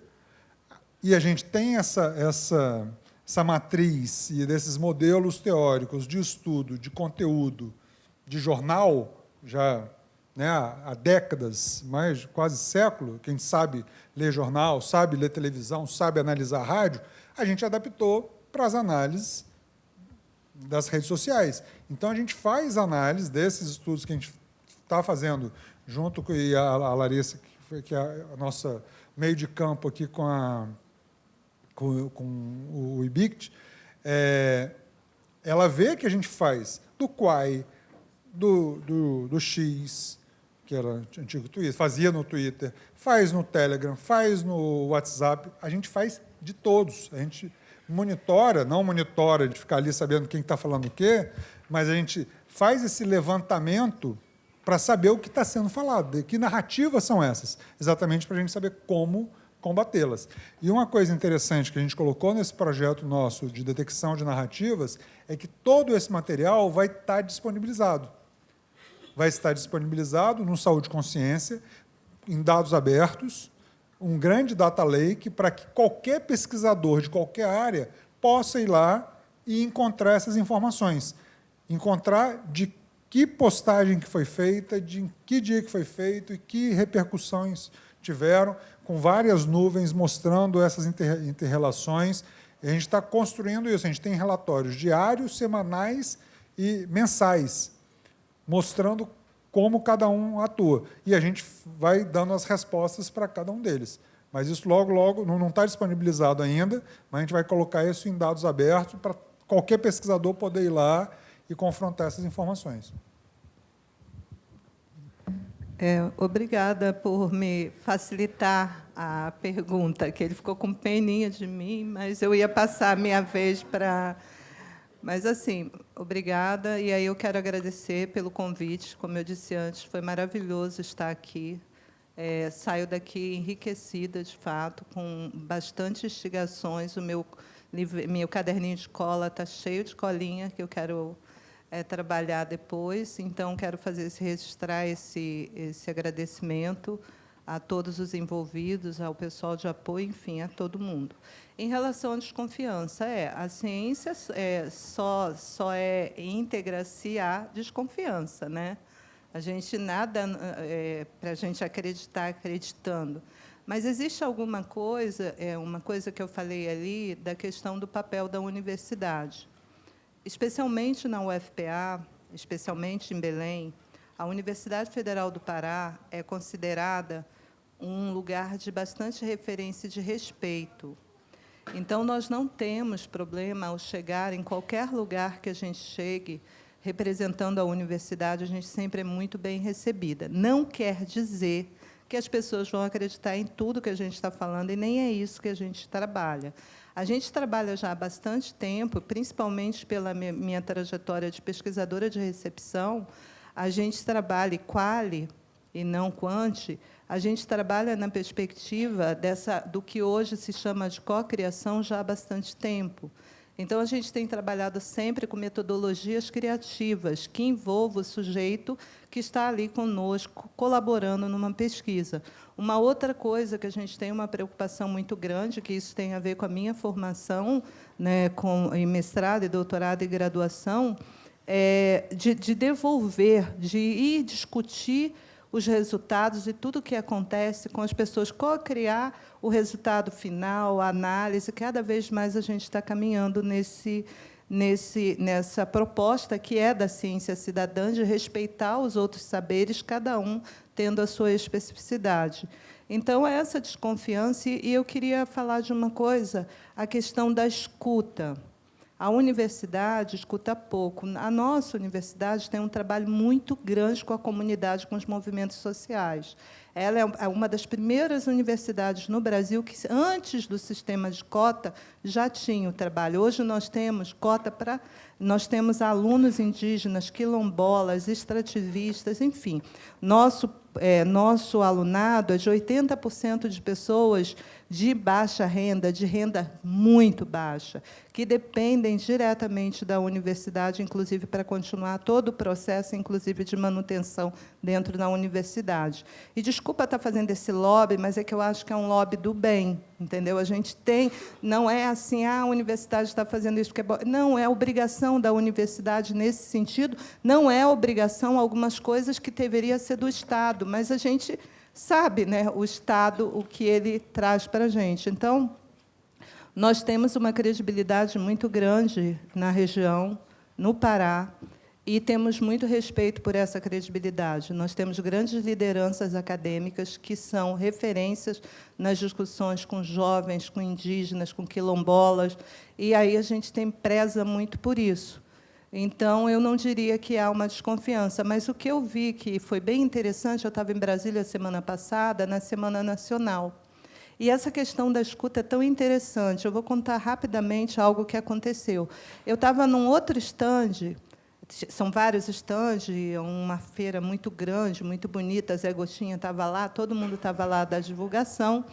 e a gente tem essa matriz e desses modelos teóricos de estudo, de conteúdo, de jornal, já, né, há décadas, mais quase século, que a gente sabe ler jornal, sabe ler televisão, sabe analisar rádio, a gente adaptou para as análises das redes sociais. Então, a gente faz análise desses estudos que a gente está fazendo junto com a Larissa, que é a nossa meio de campo aqui com o IBICT, ela vê que a gente faz do Quai, do X, que era antigo Twitter, fazia no Twitter, faz no Telegram, faz no WhatsApp, a gente faz de todos. A gente monitora, não monitora de ficar ali sabendo quem está falando o quê, mas a gente faz esse levantamento para saber o que está sendo falado, que narrativas são essas, exatamente para a gente saber como combatê-las. E uma coisa interessante que a gente colocou nesse projeto nosso de detecção de narrativas é que todo esse material vai estar disponibilizado. Vai estar disponibilizado no Saúde e Consciência, em dados abertos, um grande data lake para que qualquer pesquisador de qualquer área possa ir lá e encontrar essas informações. Encontrar de que postagem que foi feita, de que dia que foi feito e que repercussões tiveram, com várias nuvens mostrando essas interrelações. E a gente está construindo isso. A gente tem relatórios diários, semanais e mensais, mostrando como cada um atua. E a gente vai dando as respostas para cada um deles. Mas isso logo não está disponibilizado ainda, mas a gente vai colocar isso em dados abertos para qualquer pesquisador poder ir lá e confrontar essas informações. Obrigada por me facilitar a pergunta, que ele ficou com peninha de mim, mas eu ia passar a minha vez para... Mas, assim, obrigada. E aí eu quero agradecer pelo convite. Como eu disse antes, foi maravilhoso estar aqui. Saio daqui enriquecida, de fato, com bastante instigações. O meu caderninho de cola está cheio de colinha, que eu quero trabalhar depois. Então, quero registrar esse agradecimento a todos os envolvidos, ao pessoal de apoio, enfim, a todo mundo. Em relação à desconfiança, a ciência só é íntegra se há desconfiança, né? A gente nada para a gente acreditar acreditando. Mas existe alguma coisa, uma coisa que eu falei ali, da questão do papel da universidade. Especialmente na UFPA, especialmente em Belém, a Universidade Federal do Pará é considerada um lugar de bastante referência e de respeito. Então, nós não temos problema ao chegar em qualquer lugar que a gente chegue, representando a universidade, a gente sempre é muito bem recebida. Não quer dizer que as pessoas vão acreditar em tudo que a gente está falando, e nem é isso que a gente trabalha. A gente trabalha já há bastante tempo, principalmente pela minha trajetória de pesquisadora de recepção, a gente trabalha, e quali, e não quanti, a gente trabalha na perspectiva do que hoje se chama de cocriação já há bastante tempo. Então, a gente tem trabalhado sempre com metodologias criativas, que envolvam o sujeito que está ali conosco, colaborando numa pesquisa. Uma outra coisa que a gente tem uma preocupação muito grande, que isso tem a ver com a minha formação, né, em mestrado, e doutorado e graduação, de devolver, de ir discutir os resultados e tudo o que acontece com as pessoas, co-criar o resultado final, a análise. Cada vez mais a gente está caminhando nessa proposta que é da ciência cidadã, de respeitar os outros saberes, cada um tendo a sua especificidade. Então, essa desconfiança, e eu queria falar de uma coisa, a questão da escuta. A universidade escuta pouco. A nossa universidade tem um trabalho muito grande com a comunidade, com os movimentos sociais. Ela é uma das primeiras universidades no Brasil que, antes do sistema de cota, já tinha o trabalho. Hoje nós temos cota para... Nós temos alunos indígenas, quilombolas, extrativistas, enfim. Nosso alunado é de 80% de pessoas de baixa renda, de renda muito baixa, que dependem diretamente da universidade, inclusive para continuar todo o processo, inclusive de manutenção dentro da universidade. E desculpa estar fazendo esse lobby, mas é que eu acho que é um lobby do bem, entendeu? A gente tem, não é assim, a universidade está fazendo isso porque é bom. Não, é obrigação da universidade nesse sentido, não é obrigação algumas coisas que deveria ser do Estado, mas a gente sabe, né, o Estado, o que ele traz para a gente. Então, nós temos uma credibilidade muito grande na região, no Pará, e temos muito respeito por essa credibilidade. Nós temos grandes lideranças acadêmicas que são referências nas discussões com jovens, com indígenas, com quilombolas, e aí a gente preza muito por isso. Então, eu não diria que há uma desconfiança, mas o que eu vi que foi bem interessante, eu estava em Brasília semana passada, na Semana Nacional, e essa questão da escuta é tão interessante. Eu vou contar rapidamente algo que aconteceu. Eu estava num outro estande, são vários estandes, uma feira muito grande, muito bonita, Zé Gotinha estava lá, todo mundo estava lá da divulgação.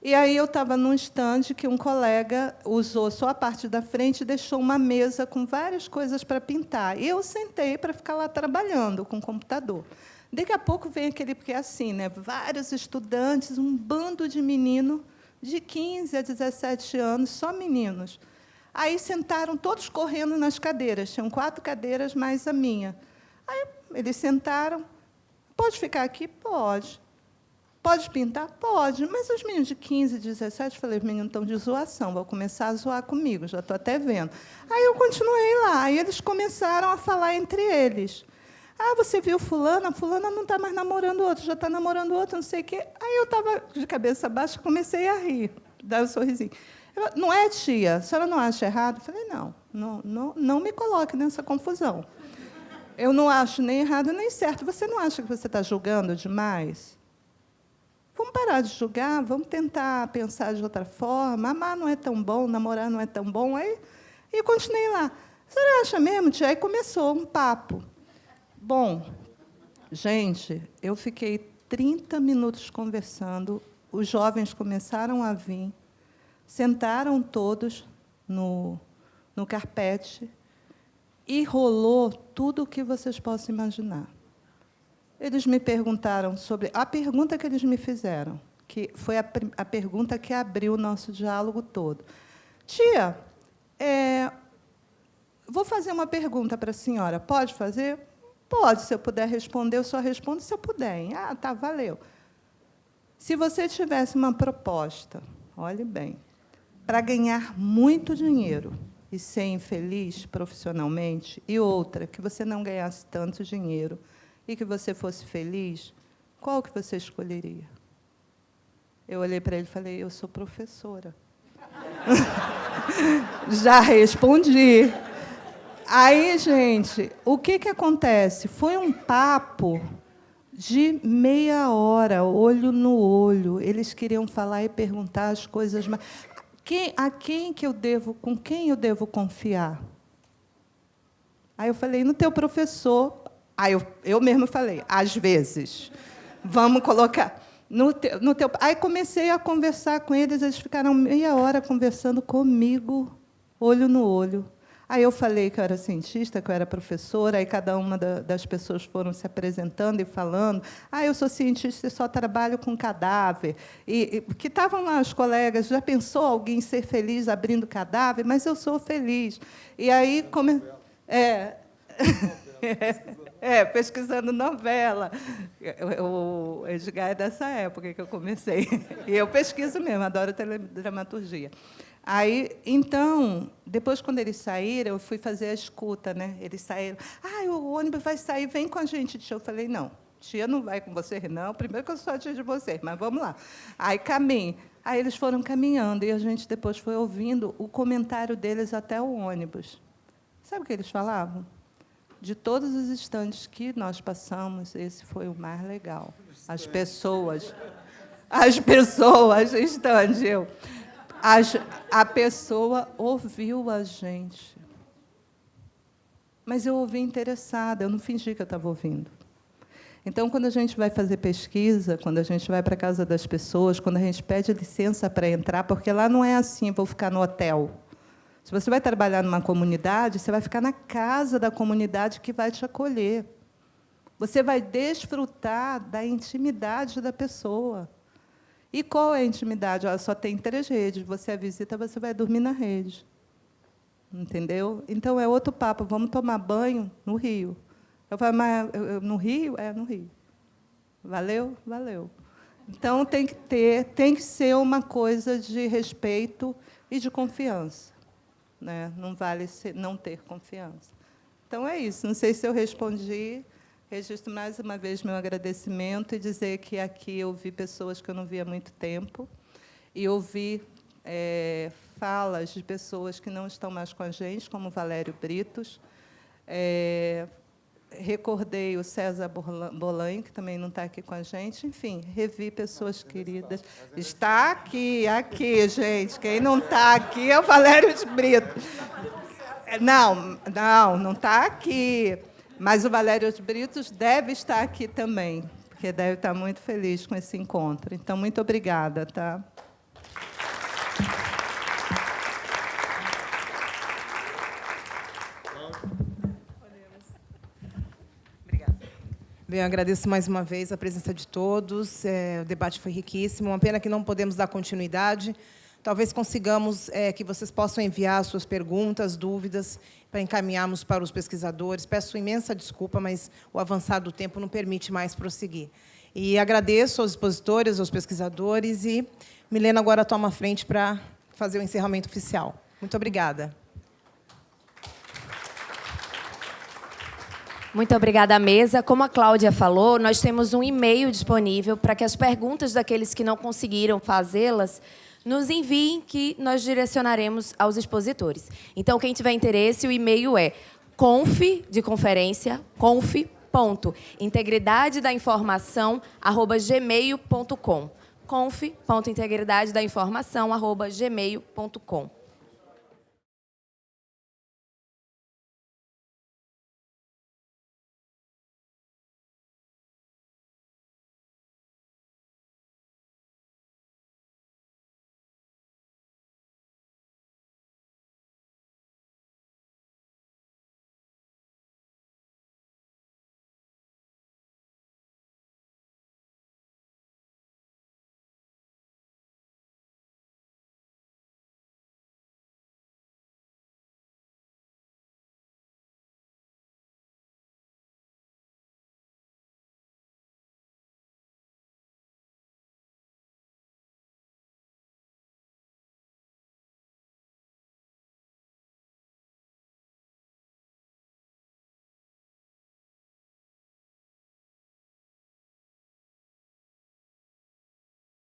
E aí eu estava num estande que um colega usou só a parte da frente e deixou uma mesa com várias coisas para pintar. E eu sentei para ficar lá trabalhando com o computador. Daqui a pouco vem aquele, porque é assim, né? Vários estudantes, um bando de meninos de 15 a 17 anos, só meninos. Aí sentaram todos correndo nas cadeiras. Tinham 4 cadeiras mais a minha. Aí eles sentaram. Pode ficar aqui? Pode. Pode pintar? Pode. Mas os meninos de 15, 17, falei, os meninos estão de zoação, vão começar a zoar comigo, já estou até vendo. Aí eu continuei lá, aí eles começaram a falar entre eles. Ah, você viu fulana? A fulana não está mais namorando outro, já está namorando outro, não sei o quê. Aí eu estava de cabeça baixa, comecei a rir, dar um sorrisinho. Não é, tia? A senhora não acha errado? Eu falei, não me coloque nessa confusão. Eu não acho nem errado nem certo. Você não acha que você está julgando demais? Vamos parar de julgar, vamos tentar pensar de outra forma. Amar não é tão bom, namorar não é tão bom. Aí eu continuei lá. A senhora acha mesmo, tia? Aí começou um papo. Bom, gente, eu fiquei 30 minutos conversando, os jovens começaram a vir, sentaram todos no carpete e rolou tudo o que vocês possam imaginar. Eles me perguntaram sobre... A pergunta que eles me fizeram, que foi a pergunta que abriu o nosso diálogo todo. Tia, vou fazer uma pergunta para a senhora. Pode fazer? Pode. Se eu puder responder, eu só respondo se eu puder. Ah, tá, valeu. Se você tivesse uma proposta, olhe bem, para ganhar muito dinheiro e ser infeliz profissionalmente, e outra, que você não ganhasse tanto dinheiro e que você fosse feliz, qual que você escolheria? Eu olhei para ele e falei, eu sou professora. Já respondi. Aí, gente, o que acontece? Foi um papo de meia hora, olho no olho. Eles queriam falar e perguntar as coisas mais... com quem eu devo confiar? Aí eu falei, no teu professor. Aí eu mesma falei, às vezes, vamos colocar no teu... Aí comecei a conversar com eles, eles ficaram meia hora conversando comigo, olho no olho. Aí eu falei que eu era cientista, que eu era professora, aí cada uma das pessoas foram se apresentando e falando. Eu sou cientista e só trabalho com cadáver. Que estavam lá os colegas, já pensou alguém ser feliz abrindo cadáver? Mas eu sou feliz. E aí... pesquisando novela. O Edgar é dessa época que eu comecei. E eu pesquiso mesmo, adoro teledramaturgia. Aí, então, depois, quando eles saíram, eu fui fazer a escuta, né? Eles saíram. O ônibus vai sair, vem com a gente, tia. Eu falei, não, tia não vai com vocês, não. Primeiro que eu sou a tia de vocês, mas vamos lá. Aí, caminho. Aí, eles foram caminhando, e a gente depois foi ouvindo o comentário deles até o ônibus. Sabe o que eles falavam? De todos os instantes que nós passamos, esse foi o mais legal. As pessoas, instante, a pessoa ouviu a gente. Mas eu ouvi interessada, eu não fingi que eu estava ouvindo. Então, quando a gente vai fazer pesquisa, quando a gente vai para a casa das pessoas, quando a gente pede licença para entrar, porque lá não é assim, vou ficar no hotel. Se você vai trabalhar numa comunidade, você vai ficar na casa da comunidade que vai te acolher. Você vai desfrutar da intimidade da pessoa. E qual é a intimidade? Só tem 3 redes. Você a visita, você vai dormir na rede. Entendeu? Então, é outro papo. Vamos tomar banho no Rio. Eu falo, mas no Rio? No Rio. Valeu? Valeu. Então, tem que ser uma coisa de respeito e de confiança. Né? Não vale não ter confiança. Então, é isso. Não sei se eu respondi. Registro mais uma vez meu agradecimento e dizer que aqui eu vi pessoas que eu não via há muito tempo e ouvi falas de pessoas que não estão mais com a gente, como Valério Britos. Recordei o César Bolan, que também não está aqui com a gente. Enfim, revi pessoas queridas. Está aqui, gente. Quem não está aqui é o Valério Britos. Não está aqui. Mas o Valério Britos deve estar aqui também, porque deve estar muito feliz com esse encontro. Então, muito obrigada. Tá? Bem, eu agradeço mais uma vez a presença de todos. O debate foi riquíssimo. Uma pena que não podemos dar continuidade. Talvez consigamos que vocês possam enviar suas perguntas, dúvidas, para encaminharmos para os pesquisadores. Peço imensa desculpa, mas o avançar do tempo não permite mais prosseguir. E agradeço aos expositores, aos pesquisadores, e Milena agora toma a frente para fazer o encerramento oficial. Muito obrigada. Muito obrigada à mesa. Como a Cláudia falou, nós temos um e-mail disponível para que as perguntas daqueles que não conseguiram fazê-las nos enviem, que nós direcionaremos aos expositores. Então, quem tiver interesse, o e-mail é conf.integridadedainformação@gmail.com. conf.integridadedainformação@gmail.com.